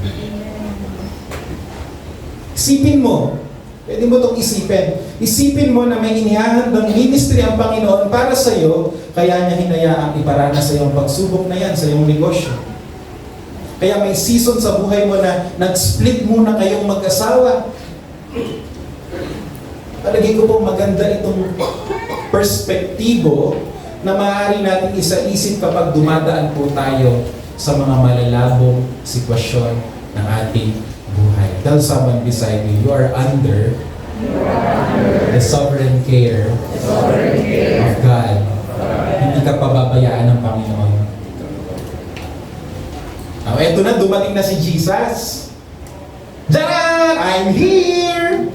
Isipin mo, pwede mo itong isipin. Isipin mo na may inihahandang ministry ang Panginoon para sa iyo, kaya niya hinayaang iparana sa iyong pagsubok na yan, sa iyong negosyo. Kaya may season sa buhay mo na nag-split muna kayong mag-asawa. Palagay ko po maganda itong perspektibo na maaari natin isa-isip kapag dumadaan po tayo sa mga malalabong sitwasyon ng ating buhay. Tell someone beside you, you are under the sovereign care of God. Hindi ka pababayaan ng Panginoon. Now, eto na, dumating na si Jesus. Jaran! I'm here!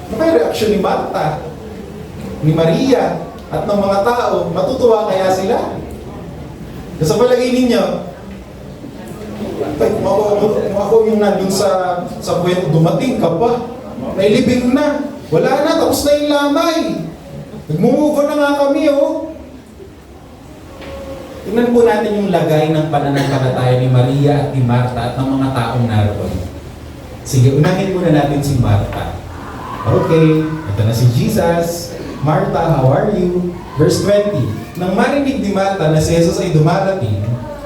Ano kaya reaksyon ni Marta, ni Maria, at ng mga tao? Matutuwa kaya sila? Sa palagay ninyo, kung ako yung nandun sa buhay, dumating ka pa, nailibing na, wala na, tapos na yung lamay. Nag-move on na nga kami, oh. Tingnan po natin yung lagay ng pananampalataya ni Maria at ni Marta at ng mga taong naroon. Sige, unahin muna natin si Marta. Okay, ito na si Jesus. Martha, how are you? Verse 20. Nang marinig ni Martha na si Jesus ay dumarating,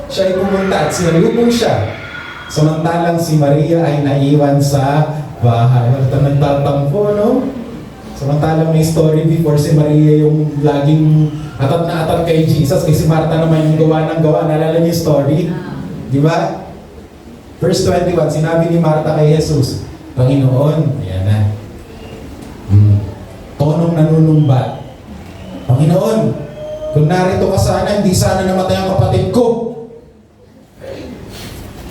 siya ay pumunta at sinalubong siya. Samantalang si Maria ay naiwan sa bahay. Ito nagtatampo, no? Samantalang may story before si Maria yung laging atat na atat kay Jesus, kasi si Martha naman yung gawa ng gawa. Naalala niyo yung story? Di ba? Verse 21, sinabi ni Martha kay Jesus, Panginoon, ayan na. Tonong nanunumbat. Panginoon, kung narito ka sana, hindi sana namatay ang kapatid ko.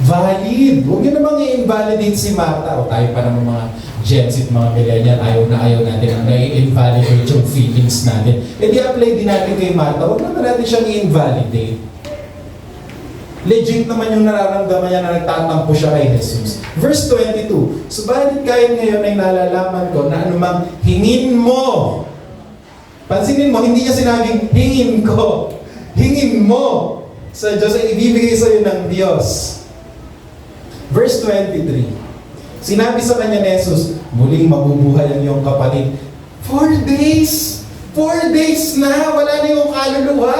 Valid. Huwag niyo namang i-invalidate si Martha. O tayo pa naman mga Gen Z, mga millennial, ayaw natin ang nai-invalidate yung feelings natin. E di-apply din natin kay Martha. Huwag naman natin siyang i-invalidate. Legit naman yung nararamdaman niya na nagtatampo siya kay Jesus. Verse 22, subalit kahit ngayon ay nalalaman ko na anumang hingin mo. Pansinin mo, hindi niya sinabing hingin ko. Hingin mo sa Diyos ay ibibigay sa iyo ng Diyos. Verse 23, sinabi sa kanya ni Jesus, muling mabubuhay ang iyong kapatid. 4 days! 4 days na! Wala na yung kaluluwa!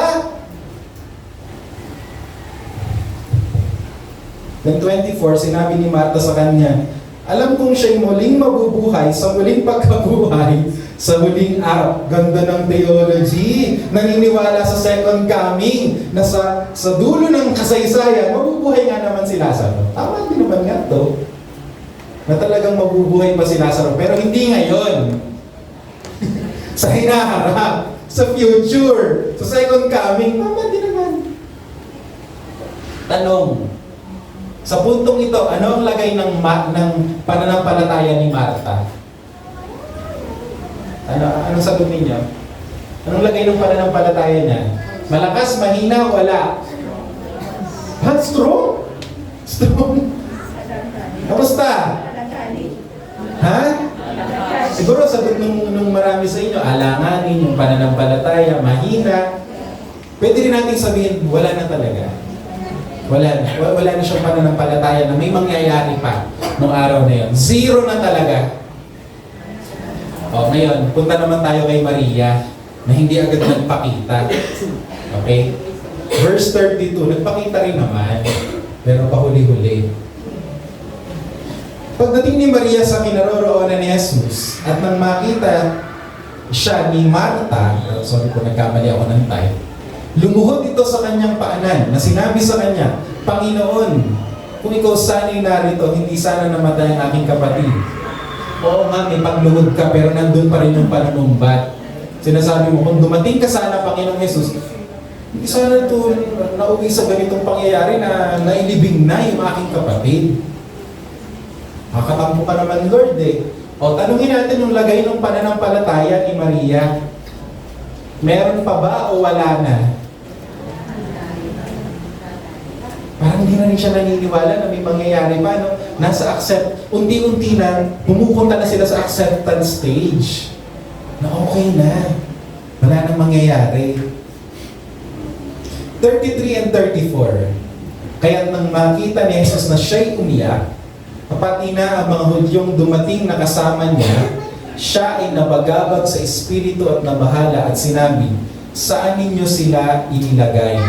Then 24, sinabi ni Martha sa kanya, alam kong siya'y muling mabubuhay sa muling pagkabuhay sa muling araw. Ganda ng theology. Naniniwala sa second coming na sa dulo ng kasaysayan, mabubuhay nga naman si Lazaro. Tama din naman nga to. Na talagang mabubuhay pa si Lazaro. Pero hindi ngayon. Sa hinaharap. Sa future. Sa second coming, tama din naman. Tanong. Sa puntong ito, ano ang lagay ng pananampalataya ni Martha? Anong sagot ninyo? Anong lagay ng pananampalataya niya? Malakas, mahina, wala. Strong? Strong? Kamusta? Ha? Siguro sagot nung marami sa inyo, alanganin, yung pananampalataya, mahina. Pwede rin natin sabihin, wala na talaga. Wala na siyang pananampalataya na may mangyayari pa nung araw na yun. Zero na talaga. O, ngayon, punta naman tayo kay Maria na hindi agad nagpakita. Okay? Verse 32, nagpakita rin naman, pero pahuli-huli. Pagdating ni Maria sa kinaroroonan ni Jesus at nang makita siya ni Marta, sorry po, nagkamali ako ng time, lumuhod ito sa kanyang paanan na sinabi sa kanya, Panginoon, kung ikaw sana'y narito, hindi sana namatay ang aking kapatid. Oo nga, may pagluhod ka, pero nandun pa rin yung panunumbat. Sinasabi mo, kung dumating ka sana, Panginoong Jesus, hindi sana ito nauwi sa ganitong pangyayari na nailibing na yung aking kapatid. Makatampo ka naman, Lord eh. O, tanungin natin yung lagay ng pananampalataya ni Maria. Meron pa ba o wala na? Parang hindi na rin siya naniniwala na may mangyayari pa, no? Unti-unti na, pumupunta na sila sa acceptance stage. Na okay na. Wala nang mangyayari. 33 and 34. Kaya nang makita ni Jesus na siya'y umiyak, pati na ang mga Hudyong dumating na kasama niya, siya ay nabagabag sa espiritu at nabahala at sinabi, saan ninyo sila inilagay?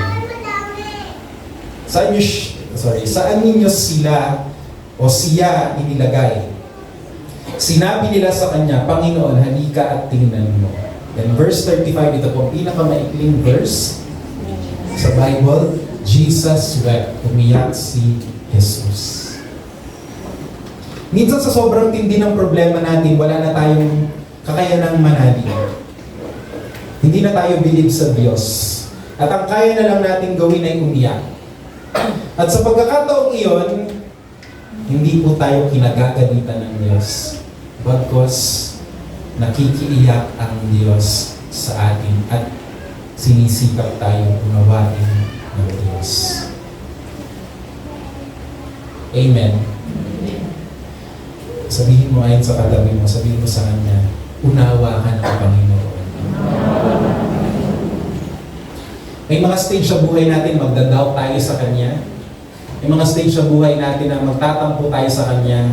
Saan ninyo sila o siya inilagay? Sinabi nila sa kanya, Panginoon, halika at tingnan mo. Then verse 35, ito po ang pinakamaikling verse sa Bible. Jesus wept, umiyak si Jesus. Minsan sa sobrang tindi ng problema natin, wala na tayong kakayanang manalig. Hindi na tayo believe sa Diyos. At ang kaya na lang natin gawin ay umiyak. At sa pagkakataong iyon, hindi po tayo kinagagalitan ng Diyos. Bagkus, nakikiiyak ang Diyos sa atin at sinisikap tayong unawain ng Diyos. Amen. Sabihin mo ayon sa katabi mo, sabihin mo sa Kanya, unawa ka ng Panginoon. May mga stage sa buhay natin, magdadoubt tayo sa Kanya. May mga stage sa buhay natin na magtatampo tayo sa Kanya.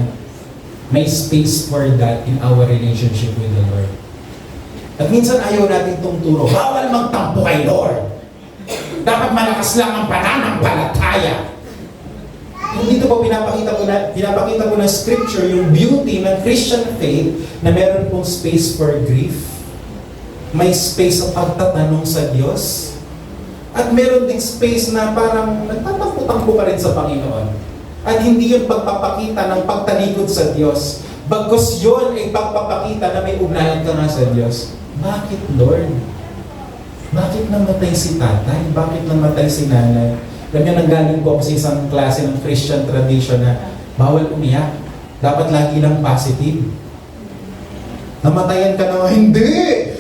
May space for that in our relationship with the Lord. At minsan ayaw natin itong turo, bawal magtampo kay Lord. Dapat malakas lang ang pananampalataya. Dito po pinapakita ko na scripture yung beauty ng Christian faith na meron pong space for grief. May space sa pagtatanong sa Diyos. At meron ding space na parang nagtatampo-tampo ka rin sa Panginoon. At hindi yung pagpapakita ng pagtalikod sa Diyos. Bagkus yun ay pagpapakita na may ugnayan ka nga sa Diyos. Bakit, Lord? Bakit namatay si tatay? Bakit namatay si nanay? Alam niyo, nanggaling po ako sa isang klase ng Christian tradition na bawal umiyak. Dapat lagi lang positive. Namatayan ka na, hindi!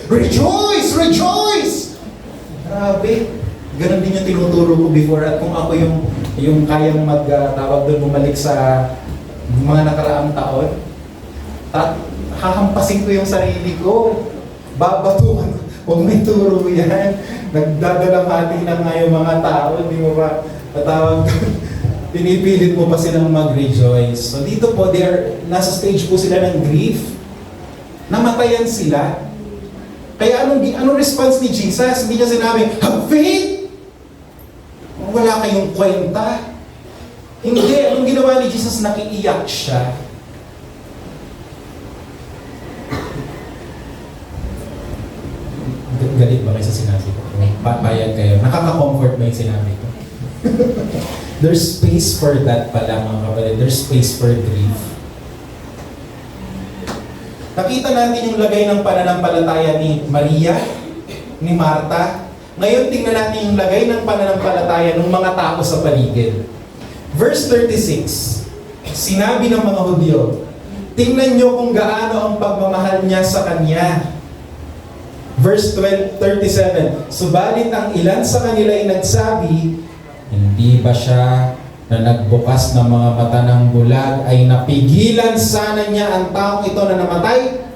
Rejoice! Rejoice! Grabe! Ganon din yung tinuturo ko before at kung ako yung Yung kayang tawag doon, bumalik sa mga nakaraang taon. Hahampasin ko yung sarili ko. Babatukan. Huwag may turo yan. Nagdadalamhati na nga yung mga tao. Hindi mo ba natawag doon? Pinipilit mo pa silang mag-rejoice. So dito po, nasa stage po sila ng grief. Namatayan sila. Kaya anong response ni Jesus? Hindi niya sinabi, have faith! Wala kayong kwenta. Hindi. Anong ginawa ni Jesus? Nakiiyak siya. Galit ba kayo sa sinabi ko? Papayag kayo. Nakaka-comfort ba yung sinabi ko? There's space for that pala mga kapatid. There's space for grief. Nakita natin yung lagay ng pananampalataya ni Maria, ni Marta. Ngayon tingnan natin yung lagay ng pananampalataya ng mga tao sa paligid. Verse 36, sinabi ng mga Hudyo, tingnan nyo kung gaano ang pagmamahal niya sa Kanya. Verse 37, subalit ang ilan sa kanila ay nagsabi, hindi ba siya na nagbukas ng mga mata ng bulag ay napigilan sana niya ang taong ito na namatay?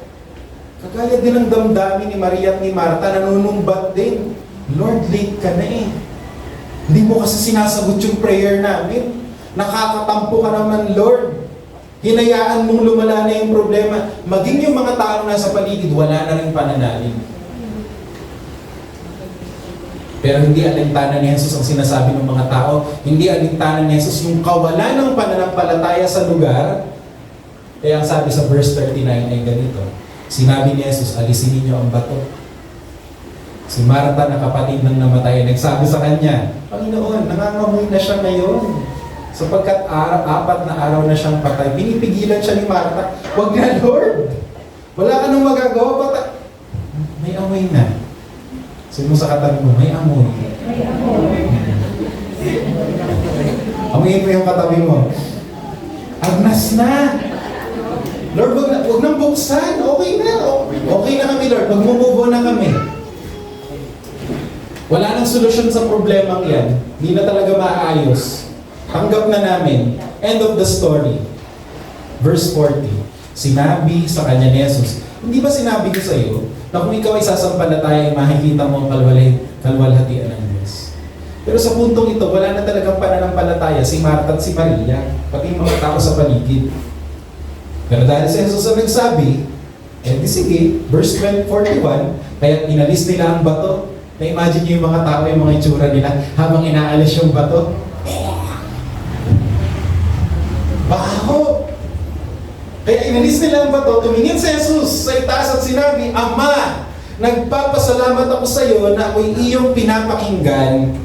Kagaya din ang damdamin ni Maria at ni Marta, nanunumbat din. Lord, late ka na eh. Hindi mo kasi sinasagot yung prayer namin. Nakakatampo ka naman, Lord. Hinayaan mong lumala na yung problema. Maging yung mga tao nasa paligid, wala na rin pananalig. Pero hindi alintana ni Jesus ang sinasabi ng mga tao. Hindi alintana ni Jesus yung kawalan ng pananampalataya sa lugar. Kaya ang sabi sa verse 39 ay ganito. Sinabi ni Jesus, alisin ninyo ang bato. Si Marta na kapatid ng namatay, nagsabi sa kanya, Panginoon, nangangamoy na siya ngayon. Sapagkat 4 na araw na siyang patay. Pinipigilan siya ni Marta, huwag na Lord. Wala ka nang magagawa. May amoy na. Sino sa katabi mo, may amoy. Amoyin mo yung katabi mo. Agnas na. Lord, huwag nang buksan. Okay na. Okay na kami, Lord. Magmumubo na kami. Wala nang solusyon sa problemang yan. Hindi na talaga maaayos. Tanggap na namin. End of the story. Verse 40. Sinabi sa kanya ni Jesus, hindi ba sinabi ko sa iyo na kung ikaw ay sasampalataya ay makikita mo ang kalwalhatian ng Diyos? Pero sa puntong ito, wala na talagang pananampalataya si Marta at si Maria, pati yung mga tao sa paligid. Pero dahil si Jesus ang nagsabi, di sige, verse 41, kaya inalis nila ang bato. Na-imagine nyo yung mga tao, yung mga itsura nila, habang inaalis yung bato. Baho! Kaya inalis nila ang bato, tumingin si Jesus sa itaas at sinabi, Ama, nagpapasalamat ako sa iyo na ako'y iyong pinapakinggan.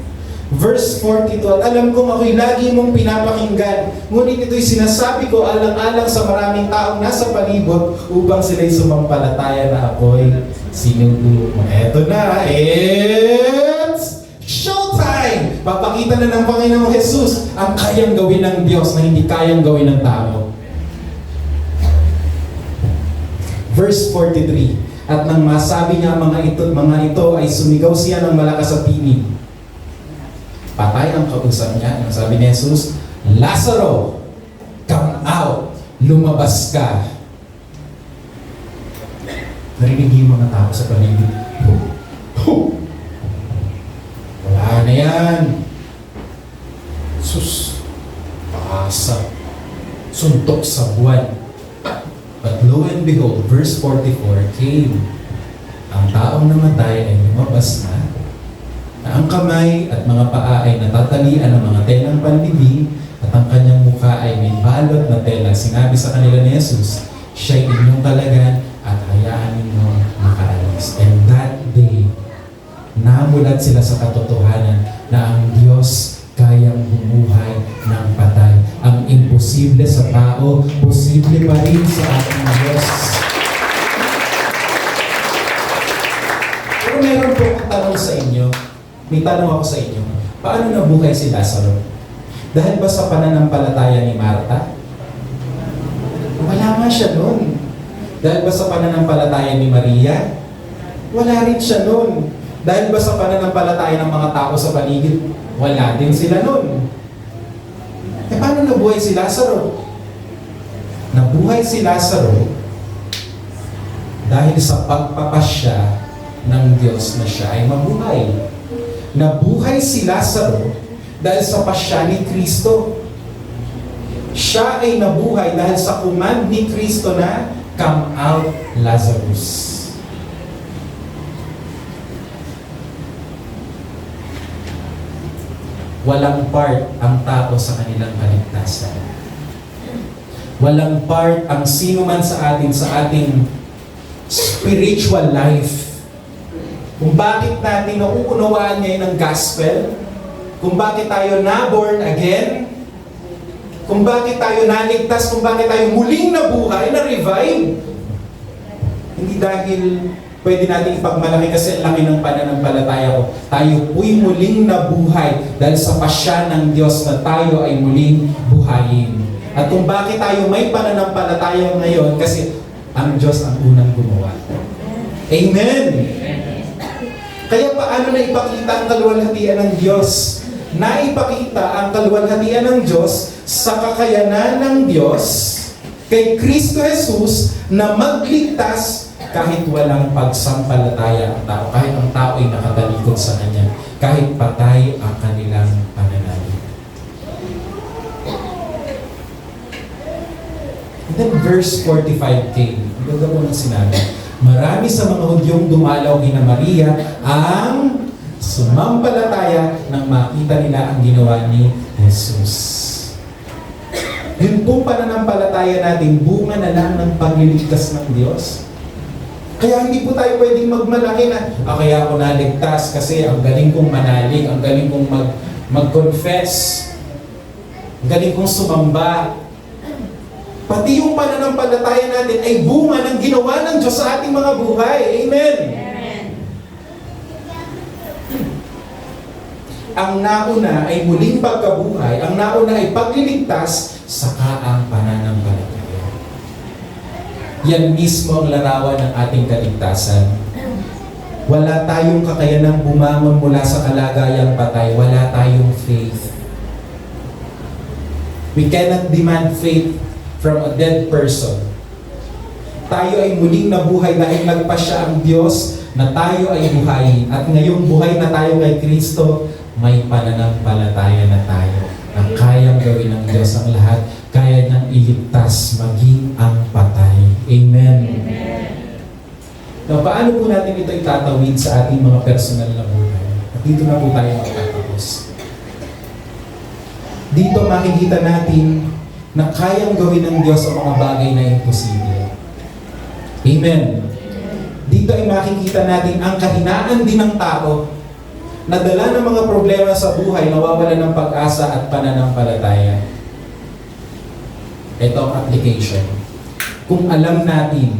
Verse 42, at alam kong ako'y lagi mong pinapakinggan, ngunit ito'y sinasabi ko alang-alang sa maraming taong nasa palibot upang sila'y sumampalataya na ako'y sinugo mo. Eto na, it's showtime! Papakita na ng Panginoong Jesus ang kayang gawin ng Diyos na hindi kayang gawin ng tao. Verse 43, at nang masabi niya mga ito ay sumigaw siya ng malakas sa tinig. Patay ang kausap niya. Ang sabi ni Jesus, Lazaro, come out, lumabas ka. Narinig yung mga tao sa paligid. Wala na yan. Sus, paasa. Suntok sa buwan. But lo and behold, verse 44 came. Ang taong namatay ay lumabas na ang kamay at mga paa ay natatalian ng mga telang panbibig at ang kanyang mukha ay may balot na tela. Sinabi sa kanila ni Jesus, siya'y inyong kalagan at hayaan ninyo makaalis. And that day, namulat sila sa katotohanan na ang Diyos kayang bumuhay ng patay. Ang imposible sa tao, posible pa rin sa ating Diyos. Pero meron po akong tanong sa inyo. May tanong ako sa inyo. Paano nabuhay si Lazaro? Dahil ba sa pananampalataya ni Marta? Wala nga siya noon. Dahil ba sa pananampalataya ni Maria? Wala rin siya noon. Dahil ba sa pananampalataya ng mga tao sa paligid? Wala din sila noon. Paano nabuhay si Lazaro? Nabuhay si Lazaro dahil sa pagpapasya ng Diyos na siya ay mabuhay. Nabuhay si Lazaro dahil sa pasya ni Kristo. Siya ay nabuhay dahil sa command ni Kristo na, "Come out, Lazarus." Walang part ang tao sa kanilang kaligtasan. Walang part ang sino man sa atin sa ating spiritual life. Kung bakit natin nauunawaan ngayon ang gospel, kung bakit tayo na-born again, kung bakit tayo naligtas, kung bakit tayo muling nabuhay, na-revive. Hindi dahil pwede natin ipagmalaki kasi ang laki ng pananampalataya ko. Tayo po'y muling nabuhay dahil sa pasya ng Diyos na tayo ay muling buhayin. At kung bakit tayo may pananampalataya ngayon, kasi ang Diyos ang unang gumawa. Amen! Kaya paano na ipakita ang kaluwalhatian ng Diyos? Naipakita ang kaluwalhatian ng Diyos sa kakayanan ng Diyos kay Kristo Jesus na magligtas kahit walang pagsampalataya ang tao, kahit ang tao ay nakatalikod sa Kanya, kahit patay ang kanilang pananalig. And then verse 45 came. Ang ganda po ng sinabi, marami sa mga Hudyong dumalaw kina Maria ang sumampalataya nang makita nila ang ginawa ni Jesus. Yun pong pananampalataya natin, bunga na lang ng pagliligtas ng Diyos. Kaya hindi po tayo pwedeng magmalaki na, kaya ako naligtas kasi ang galing kong manalig, ang galing kong mag-confess, ang galing kong sumamba. Pati yung pananampalataya natin ay bunga ng ginawa ng Diyos sa ating mga buhay. Amen! Ang nauna ay muling pagkabuhay, ang nauna ay pagliligtas, saka ang pananampalataya. Yan mismo ang larawan ng ating kaligtasan. Wala tayong kakayanang bumangon mula sa kalagayang patay. Wala tayong faith. We cannot demand faith from a dead person. Tayo ay muling nabuhay dahil nagpasya ang Diyos na tayo ay buhayin. At ngayong buhay na tayo kay Kristo, may pananampalataya na tayo na kayang gawin ng Diyos ang lahat, kaya niyang iligtas maging ang patay. Amen. Now, paano po natin ito itatawid sa ating mga personal na buhay? At dito na po tayo magtatapos. Dito makikita natin na kayang gawin ng Diyos ang mga bagay na imposible. Amen. Dito ay makikita natin ang kahinaan din ng tao na dala ng mga problema sa buhay, nawawala ng pag-asa at pananampalataya. Ito ang application. Kung alam natin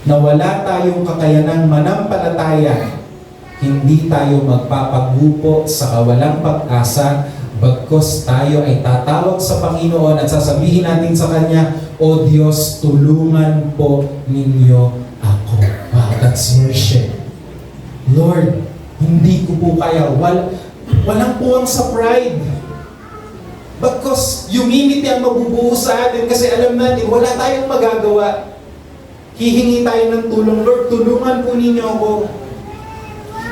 na wala tayong kakayanang manampalataya, hindi tayo magpapagupo sa kawalang pag-asa, bagkus tayo ay tatawag sa Panginoon at sasabihin natin sa Kanya, "O Diyos, tulungan po ninyo ako." Wow, that's worship. Lord, hindi ko po kaya. Walang puwang sa pride. Because humility ang mabubuo sa atin kasi alam natin, wala tayong magagawa. Hihingi tayo ng tulong. Lord, tulungan po ninyo ako.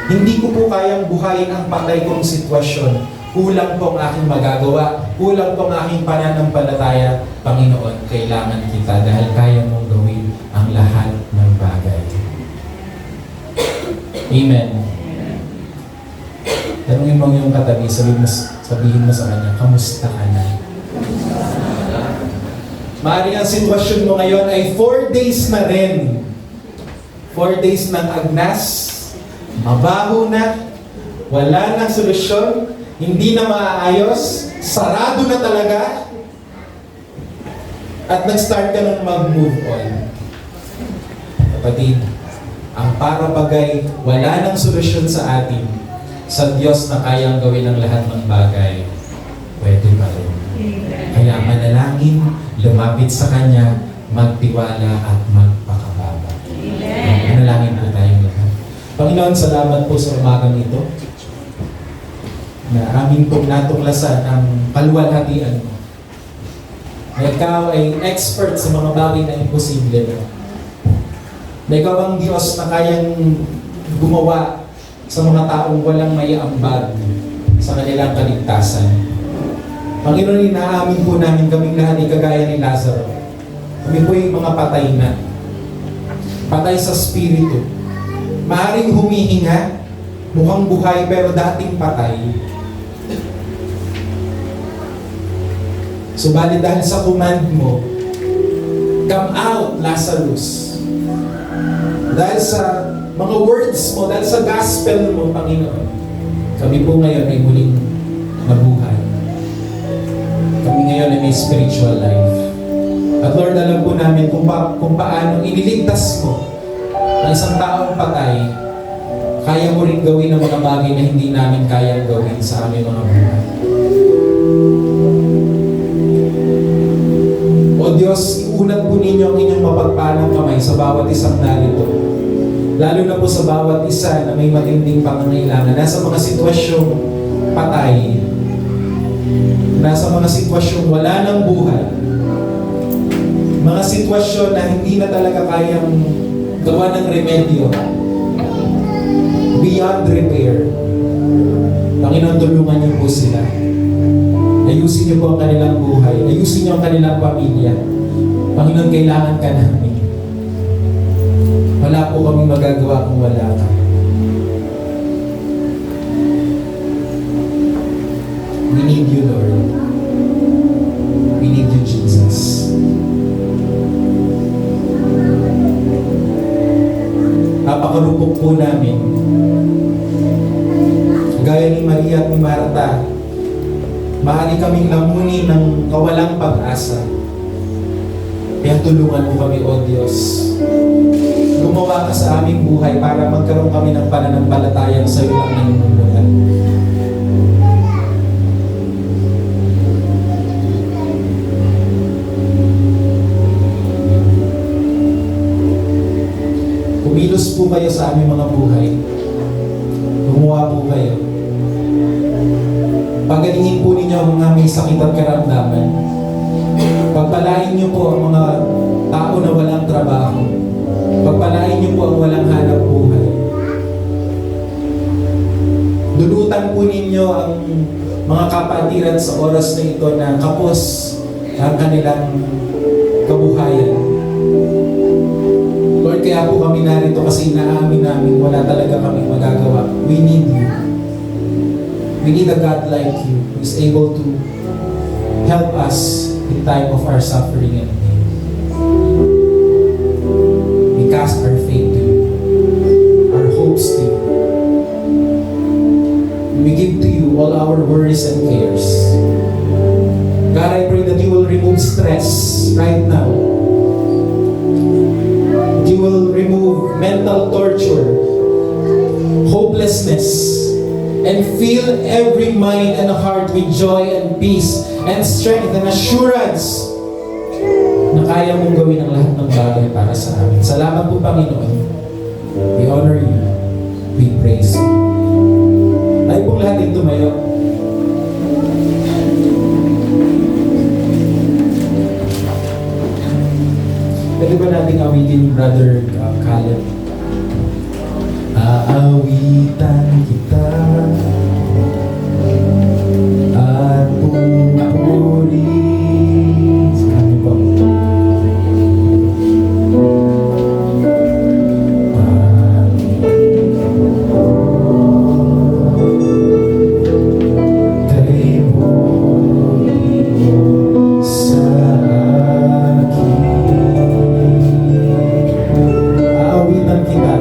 Hindi ko po kayang buhayin ang patay kong sitwasyon. Kulang po ang aking magagawa. Kulang po ang aking pananampalataya. Panginoon, kailangan kita dahil kaya mong gawin ang lahat ng bagay. Amen. Tanungin mo yung katabi, sabihin mo sa kanya, kamusta ka na? Maaaring ang sitwasyon mo ngayon ay 4 days na rin. 4 days ng agnas, mabaho na, wala nang solusyon, hindi na maaayos, sarado na talaga, at nag-start ka ng mag-move on. Kapatid, ang para bagay, wala nang solusyon sa atin, sa Diyos na kayang gawin ang lahat ng bagay, pwede pa rin. Kaya manalangin, lumapit sa Kanya, magtiwala at magpakababa. Manalangin po tayong lahat. Panginoon, salamat po sa umagang ito. na amin pong natuklasan ang kaluwalhatian mo. Na ikaw ay expert sa mga bagay na imposible na. Na ikaw ang Diyos na kayang gumawa sa mga taong walang may ambag sa kanilang kaligtasan. Panginoon, inaamin po namin kaming lahat ay kagaya ni Lazaro. Kami po yung mga patay na. Patay sa spirito. Maaring humihinga, mukhang buhay pero dating patay. Subalit dahil sa command mo, come out, Lazarus. Dahil sa mga words mo, dahil sa gospel mo, Panginoon, kami po ngayon ay muling nabuhay. Kami ngayon ay may spiritual life. At Lord, alam po namin kung paano iniligtas mo ang isang taong patay, kaya mo rin gawin ang mga bagay na hindi namin kayang gawin sa aming mga buhay. O Diyos, iunat po ninyo ang inyong mapagpalang kamay sa bawat isang narito. Lalo na po sa bawat isa na may matinding pangangailangan. Nasa mga sitwasyong patay, nasa mga sitwasyong wala ng buhay, mga sitwasyon na hindi na talaga kayang gawa ng remedyo, beyond repair. Panginoon, tulungan niyo po sila. Ayusin niyo po ang kanilang buhay. Ayusin niyo ang kanilang pamilya. Panginoon, kailangan ka namin. Wala po kami magagawa kung wala ka. We need you, Lord. We need you, Jesus. Napakarupok po namin. Gaya ni Maria at ni Marta, maaari kaming lamunin ng kawalang pag-asa. Kaya tulungan mo kami, O Diyos. Gumawa ka sa aming buhay para magkaroon kami ng pananampalatayang sa iyo lang nanunumulan. Kumilos po kayo sa aming mga buhay. Gumawa po kayo. Pagalingin po ninyo ang mga may sakit at karamdaman. Pagpalain niyo po ang mga tao na walang trabaho. Pagpalain niyo po ang walang hanap buhay. Dulutan po ninyo ang mga kapatiran sa oras na ito na kapos ang kanilang kabuhayan. Lord, kaya po kami narito kasi inaamin namin wala talaga kami magagawa. We need you. We need a God like you who is able to help us in time of our suffering and pain. We cast our faith to you, our hopes to you. We give to you all our worries and cares. God, I pray that you will remove stress right now. You will remove mental torture, hopelessness, and fill every mind and heart with joy and peace and strength and assurance na kaya mong gawin ang lahat ng bagay para sa amin. Salamat po, Panginoon. We honor you. We praise you. Tayo pong lahat ay tumayo. Pwede ba natin awitin, Brother Caleb? Aawitan kita at pupuri. Sabi po. Kay buhay mo sa akin. Aawitan kita.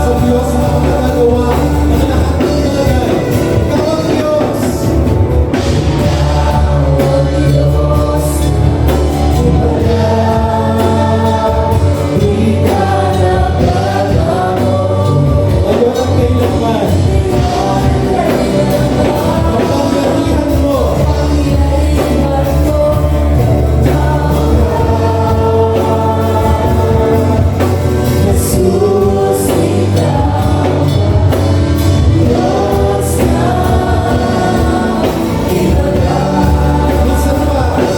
Sa Diyos na magagawa ang lahat ng bagay. Ikaw ang Diyos. Ngayon at kailanman. Kapangyarihan mo. Minsan pa, ikaw.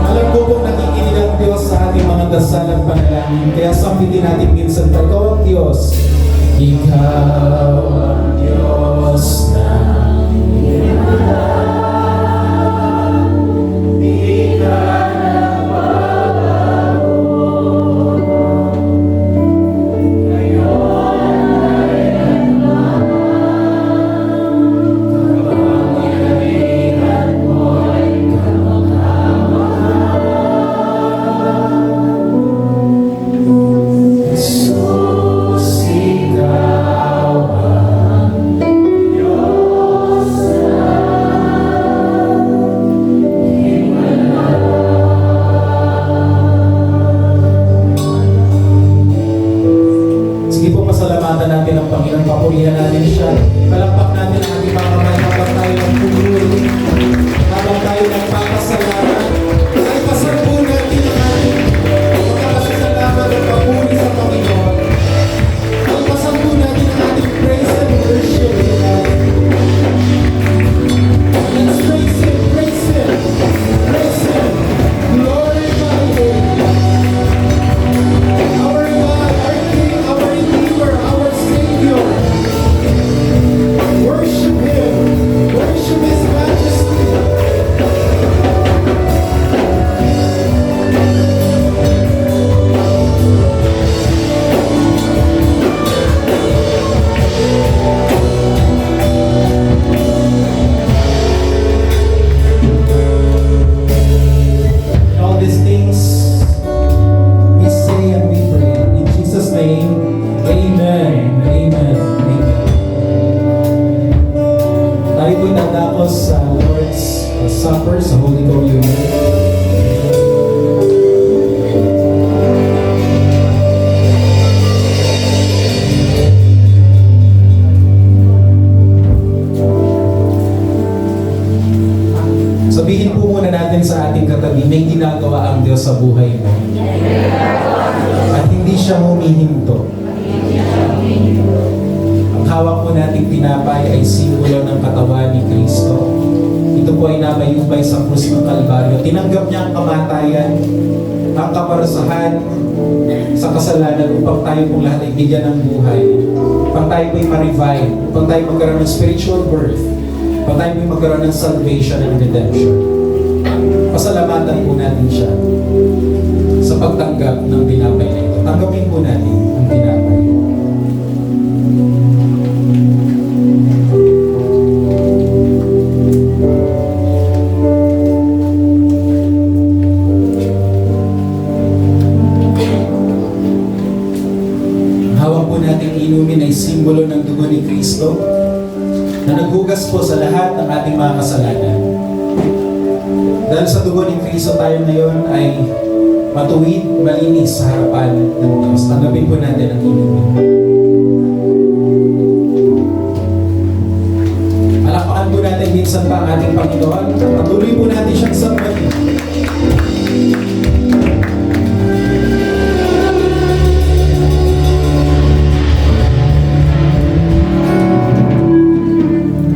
Alam ko kung nakikinig ang Diyos sa ating mga dasal at panalangin. Kaya sambitin natin minsan, ikaw ang Diyos. Ikaw ang Diyos na Jesus, ikaw ang Diyos na Sige po, pasalamatan natin ang Panginoon, papurihan natin siya. Palakpak natin ang ating mga kamay habang tayo ng pumuli, habang tayo nagpapasalamat. Ay pasampo natin ang ating pagkakasalamat at papuri sa Panginoon. Ay pasampo natin ang ating praise and worship. Let's praise Him, praise Him, praise Him. Glorify Him. Our God, our King, our Redeemer, our Savior. Worship Him. Worship His majesty. All these things we say and we pray. In Jesus' name, Amen. Amen. Amen. Tayo po'y dadakos sa Lord's Supper, sa Holy Communion. Sabihin po muna natin sa ating katabi, may ginagawa ang Diyos sa buhay mo. At hindi siya humihinto. Ang hawak po nating tinapay ay simbolo ng katawan ni Kristo. Ito po ay nabayubay sa krus ng Kalbaryo. Tinanggap niya ang kamatayan, ang kaparasahan sa kasalanan upang tayo pong lahat ay bigyan ng buhay. Upang tayo po'y ma-revive, upang tayo magkaroon ng spiritual birth, upang tayo po'y magkaroon ng salvation and redemption. Pasalamatan po natin siya sa pagtanggap ng tinapay na ito. Tanggapin po natin ang tinapay. Hawak po natin inumin ay simbolo ng dugo ni Kristo na naghugas po sa lahat ng ating mga kasalanan. Dahil sa dugo ni Kristo tayo ngayon ay matuwid, malinis sa harapan ng Diyos. Tanggapin po natin ang inumin. Palakpakan po natin minsan pa ang ating Panginoon. Patuloy po natin siyang sambahin.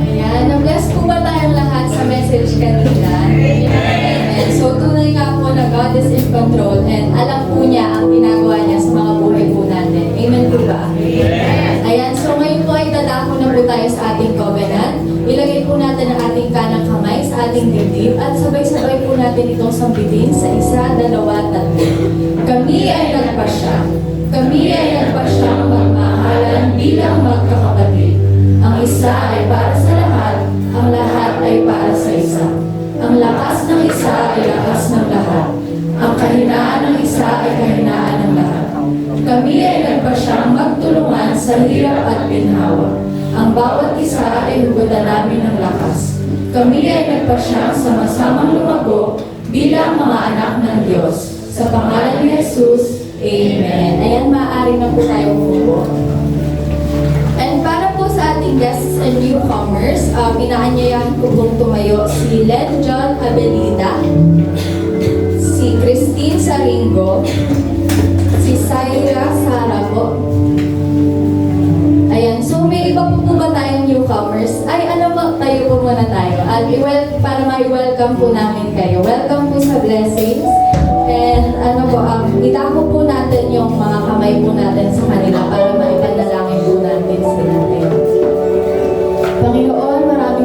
Ayan, na-bless po ba tayong lahat sa message kanina? Amen. So, tunay nga po na God is in control and alam po niya ang ginagawa niya sa mga buhay po natin. Amen po ba? Ayan, so ngayon po ay dadako na po tayo sa ating covenant. Ilagay po natin ang ating kanang kamay sa ating dibdib at sabay-sabay po natin itong sambitin sa 1, 2, 3. Kami ay nagpasya. Kami ay nagpasyang magmahalan bilang magkakapatid. Ang isa ay para sa lahat, ang lahat ay para sa isa. Ang lakas ng isa ay lakas ng lahat. Ang kahinaan ng isa ay kahinaan ng lahat. Kami ay nagpasyang magtulungan sa hirap at ginhawa. Ang bawat isa ay hugutan namin ng lakas. Kami ay nagpasyang sama-samang lumago bilang mga anak ng Diyos. Sa pangalan ni Jesus, Amen. Ayan, maaari na po tayo umupo. And para po sa ating guests and newcomers, inaanyayahan ko pong tumayo si Len John Abelida, si Christine Saringo, si Syra Sara po. Ayan, so may iba po ba tayong newcomers? Ay, ano po, tayo po muna tayo. At para ma-welcome po namin kayo. Welcome po sa Blessings. And ano po, itako po natin yung mga kamay po natin sa kanila para maipanalangin po natin sila. Panginoon,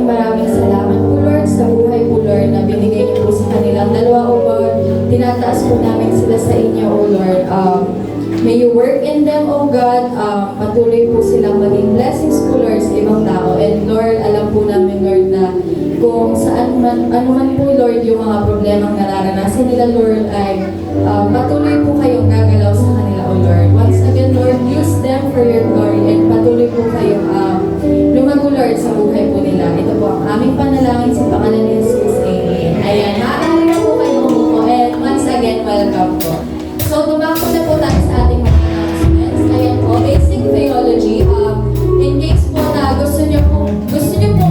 maraming salamat po Lord sa buhay po Lord na binigay niyo po sa kanilang dalawa o Lord. Tinataas po namin sila sa inyo o Lord. May you work in them, O God. Patuloy po silang maging blessings po, Lord, sa ibang tao. And Lord, alam po namin, Lord, na kung saan man, ano man po, Lord, yung mga problemang nararanasan nila, Lord, ay patuloy po kayong gagalaw sa kanila, O Lord. Once again, Lord, use them for your glory and patuloy po kayong lumago, Lord, sa buhay po nila. Ito po ang aming panalangin sa pangalan ni Jesus. Amen. Ayan, maaari na po kayo umupo. And once again, welcome po. So, dumako na po tayo sa ating mga announcements. Ayan po, basic theology. In case po na gusto niyo pong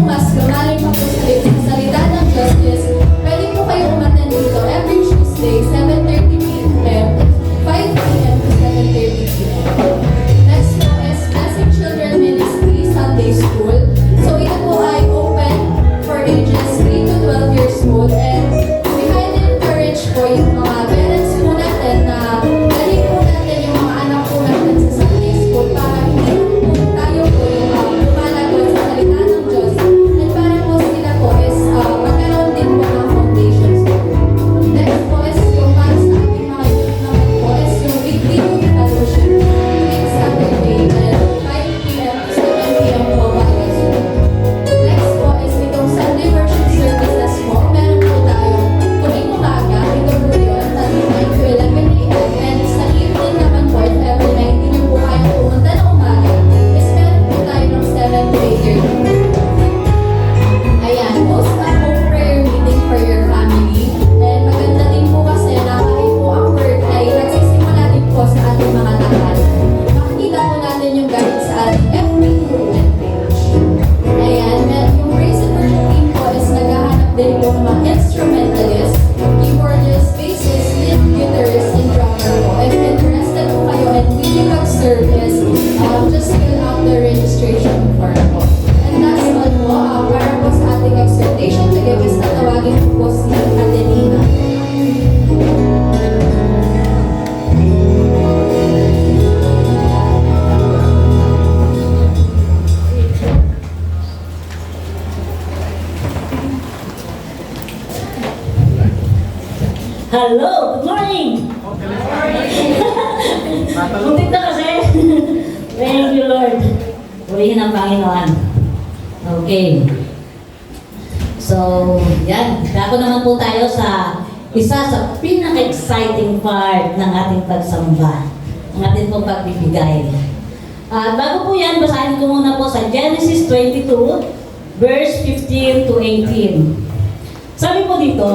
mas lumalim pa po sa salita ng Justice, pwede po kayo umattend dito every Tuesday, 7:30 p.m., 5 p.m. to 7:30 p.m. Next po is Blessing Children Ministry Sunday School. So, ito po ay open for ages 3 to 12 years old and we highly encourage po yung mga parents po natin na dali po natin yung mga anak po natin sa Sunday School para hindi po tayo po yung lumalagot sa salita ng Diyos and para po sila po is magkaroon din po ng foundation school. Next po is yung para sa ating mga youth naman po is yung weekly youth fellowship tuwing Saturday at 5 p.m. to 7 p.m. po via Zoom. Next po is itong Sunday worship services po. Meron po tayo tuwing umaga, ito po yun, 9 to 11 a.m. And sa evening naman po, if ever na hindi niyo po kaya pumunta ng umaga, is meron po tayo ng 7 to 8:30. Ayan, host a home prayer meeting for your family. And maganda din po kasi na kahit po ang word ay nagsisimula din po sa ating mga tahanan. Makikita po natin yung guide sa ating FB group and page. Ayan, yung praise and worship team po is naghahanap din po ng mga instrumentalists, keyboardists, bassists, lead guitarists, and drummer po. If interested po kayo and willing mag-service, just fill out the registration form po. And that's all po, para po sa ating exhortation to give is tatawagin po si Adelina. Hello, good morning! Muntik na kasi. Thank you, Lord. Purihin ang Panginoon. Okay. So, yan. Dako naman po tayo sa isa sa pinaka-exciting part ng ating pagsamba. Ang ating pong pagbibigay. Bago po yan, basahin ko muna po sa Genesis 22, verse 15 to 18. Sabi po dito,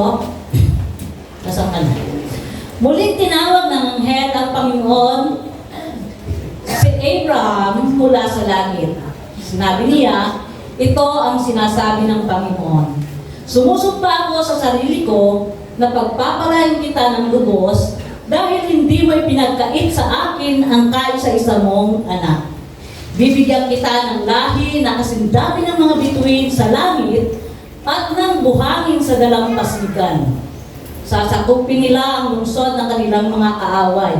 Nasaan ka na? Muling tinawag ng anghel ang Panginoon si Abraham mula sa langit. Sinabi niya, ito ang sinasabi ng Panginoon. Sumusumpa ako sa sarili ko na pagpapalain kita ng lubos dahil hindi mo ipinagkait sa akin ang kaisa-isa mong anak. Bibigyan kita ng lahi na kasindami ng mga bituin sa langit at ng buhangin sa dalampasigan. Sasakupin nila ang lungsod ng kanilang mga kaaway.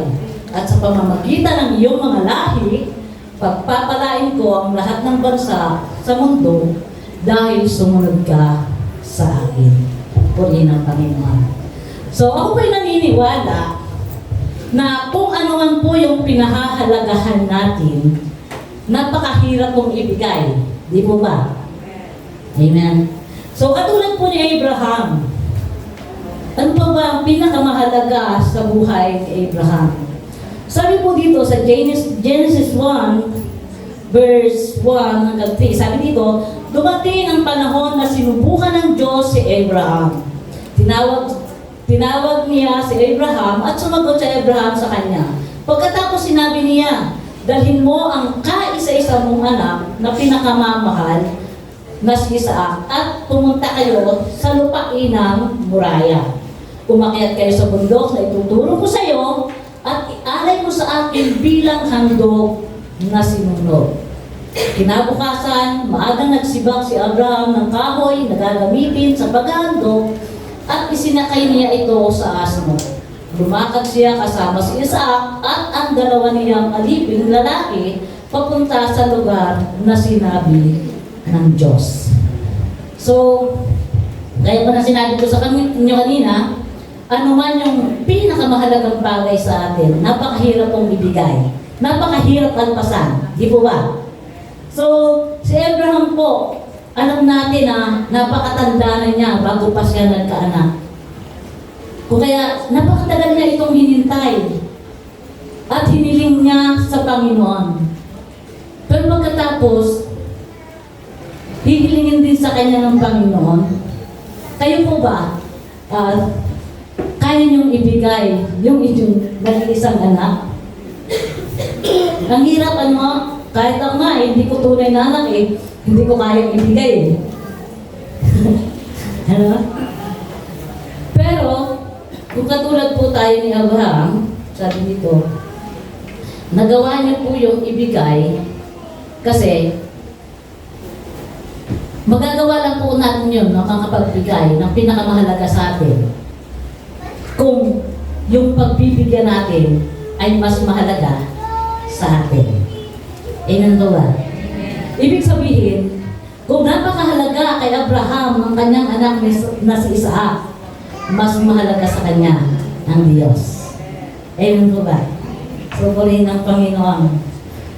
At sa pamamagitan ng iyong mga lahi, pagpapalain ko ang lahat ng bansa sa mundo dahil sumunod ka sa akin. Purihin ang Panginoon. So ako po'y naniniwala na kung ano man po yung pinahahalagahan natin, napakahirap pong ibigay. Di po ba? Amen. So katulad po ni Abraham, ano pa ba ang pinakamahalaga sa buhay ni Abraham? Sabi po dito sa Genesis 1, verse 1 hanggang 3, sabi dito, dumating ang panahon na sinubukan ng Diyos si Abraham. Tinawag niya si Abraham at sumagot si Abraham sa kanya. Pagkatapos sinabi niya, dalhin mo ang kaisa-isa mong anak na pinakamamahal na si Isaac at pumunta kayo sa lupain ng Moriah. Umakyat kayo sa bundok na ituturo ko sa iyo at ialay mo sa akin bilang handog na sinunog. Kinabukasan, maagang nagsibak si Abraham ng kahoy na gagamitin sa paghahandog at isinakay niya ito sa asno. Lumakad siya kasama si Isaac at ang dalawa niyang aliping lalaki papunta sa lugar na sinabi ng Diyos. So, kaya pa na sinabi ko sa inyo kanina, ano man yung pinakamahalagang bagay sa atin, napakahirap pong ibigay. Napakahirap alpasan. Di po ba? So, si Abraham po, alam natin na napakatanda na niya bago pa siya nagkaanak. Kung kaya, napakatagal niya itong hinintay at hiniling niya sa Panginoon. Pero pagkatapos, hihilingin din sa kanya ng Panginoon. Kayo po ba, kaya niyong ibigay yung inyong nag-iisang anak? Ang hirap, kahit ako nga, hindi ko tunay na anak hindi ko kayang ibigay Pero, kung katulad po tayo ni Abraham, sabi dito, nagawa niyo po yung ibigay kasi magagawa lang po natin yun, makapagbigay ng pinakamahalaga sa atin kung yung pagbibigyan natin ay mas mahalaga sa atin. Amen ba? Ibig sabihin, kung napakahalaga kay Abraham ang kanyang anak na si Isaac, mas mahalaga sa kanya ang Diyos. Amen ba? So, purihin ng Panginoon.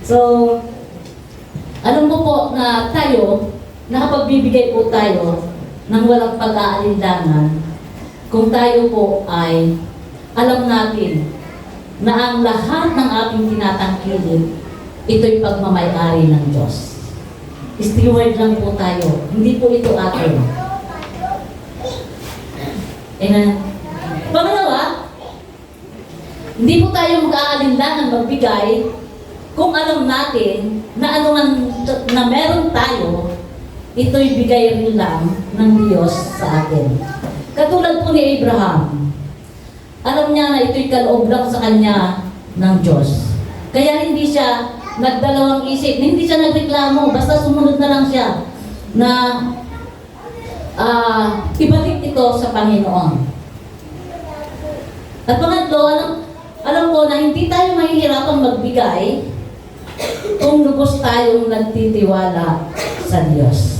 So, alam mo po na tayo, nakapagbibigay po tayo ng walang pag-aalinlangan kung tayo po ay alam natin na ang lahat ng ating tinatangkilin, ito'y pagmamay-ari ng Diyos. Steward lang po tayo. Hindi po ito atin. Amen. Pangalawa, hindi po tayo mag-aalinlangan magbigay kung alam natin na na meron tayo, ito'y bigay rin lang ng Diyos sa atin. Katulad po ni Abraham, alam niya na ito'y kaloob lang sa kanya ng Diyos. Kaya hindi siya nagdalawang isip, hindi siya nagreklamo, basta sumunod na lang siya na ibalik ito sa Panginoon. At pangatlo, alam ko na hindi tayo mahihirapang magbigay kung lubos tayong nagtitiwala sa Diyos.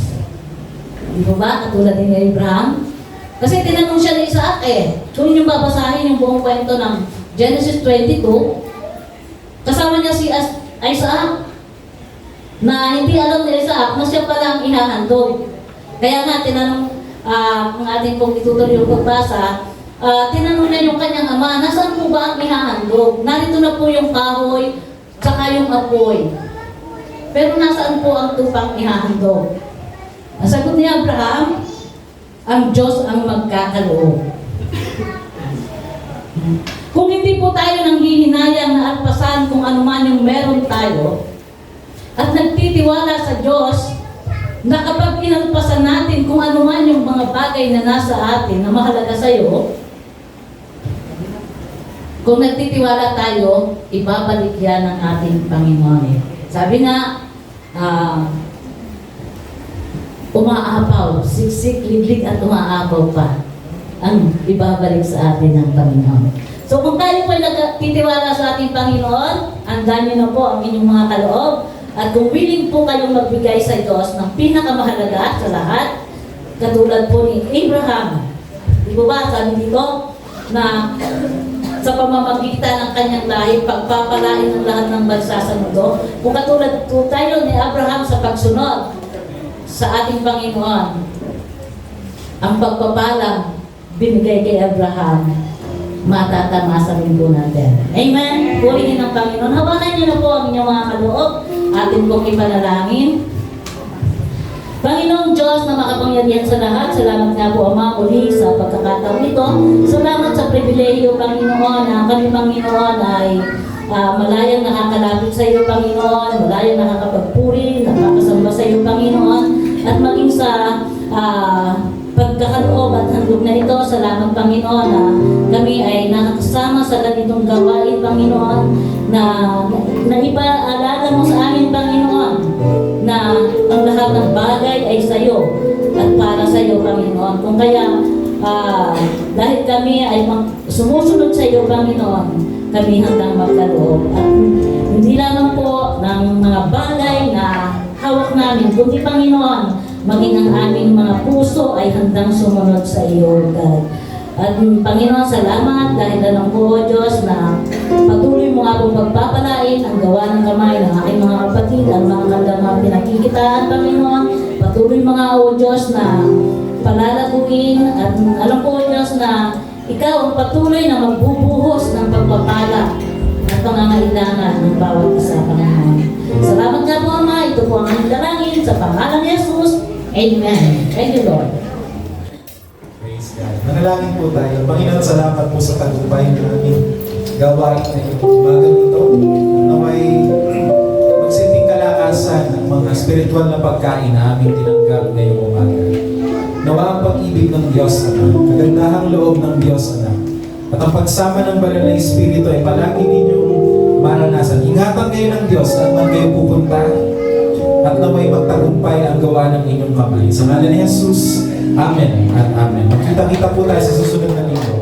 Di ba ba? Katulad ni Abraham. Kasi tinanong siya ni Isaac Kung inyong babasahin yung buong kwento ng Genesis 22, kasama niya si Isaac na hindi alam ni Isaac na siya pala ang ihahandog. Kaya nga, tinanong ang ating pong itutuloy yung pagbasa, tinanong niya yung kanyang ama, nasaan po ba ang ihahandog? Narito na po yung kahoy, tsaka yung apoy. Pero nasaan po ang tupang ihahandog? Ang sagot ni Abraham, ang Diyos ang magkakaloob. Kung hindi po tayo nanghihinayang na alpasan kung ano man yung meron tayo, at nagtitiwala sa Diyos, na kapag inalpasan natin kung ano man yung mga bagay na nasa atin na mahalaga sa iyo, kung nagtitiwala tayo, ibabalik yan ng ating Panginoon. Sabi nga, umaapaw, siksik, liblig at umaapaw pa ang ibabalik sa atin ng Panginoon. So kung tayo po nagtitiwala sa ating Panginoon, andan niyo na po ang inyong mga kaloob. At kung willing po kayong magbigay sa Diyos ng pinakamahalaga sa lahat, katulad po ni Abraham. Di ba sabi dito na sa pamamagitan ng kanyang lahi, pagpapalain ng lahat ng bansa sa mundo. Kung katulad po tayo ni Abraham sa pagsunod sa ating Panginoon, ang pagpapalang binigay kay Abraham, matatamasa rin po natin. Amen? Purihin ng Panginoon. Hawakan niyo na po ang inyong mga kaloob. Atin pong ipanalangin. Panginoong Diyos na makapangyarihan sa lahat, salamat nga po Ama muli sa pagkakataon ito. Salamat sa pribilehiyo, Panginoon, na kami, Panginoon, ay malayang nakakalapit sa iyo, Panginoon, malayang nakakapagpuri, nakakasamba sa iyo, Panginoon, at maging sa pagkakaloob at handog na ito, salamat Panginoon na kami ay nakakasama sa ganitong gawain, Panginoon, na ipaalala mo sa amin, Panginoon, na ang lahat ng bagay ay sa iyo at para sa iyo, Panginoon. Kung kaya, dahil kami ay sumusunod sa iyo, Panginoon, kami handang magkaloob. At hindi lamang po ng mga bagay na hawak namin, kundi Panginoon, maging ang aming mga puso ay handang sumunod sa iyo, God. At Panginoon, salamat dahil alam ko, O Diyos, na patuloy mo nga pong pagpapalain ang gawa ng kamay ng aking mga kapatid, ang mga kandang pinakikitaan, Panginoon. Patuloy mga, O Diyos, na palalaguin at alam ko, O Diyos, na ikaw ang patuloy na magbubuhos ng pagpapala at pangangailangan ng bawat isa, Panginoon. Salamat nga po, Ama. Ito po ang aming dalangin sa pangalan ni Jesus. Amen. Thank you, Lord. Praise God. Manalangin po tayo. Panginoon, salamat po sa tagumpay ng aming gawain na ito. Umagang ito, na may magsilbing kalakasan ng mga spiritual na pagkain na aming tinanggap ngayong umaga. Nawa ang pag-ibig ng Diyos, Ama, kagandahang loob ng Diyos, Ama, at ang pagsama ng banal na Espiritu ay palagi ninyong maranasan. Ingatan kayo ng Diyos at man kayo pupunta at na may magtagumpay ang gawa ng inyong kamay. Sa ngalan ni Jesus, Amen at Amen. Magkita-kita po tayo sa susunod na linggo.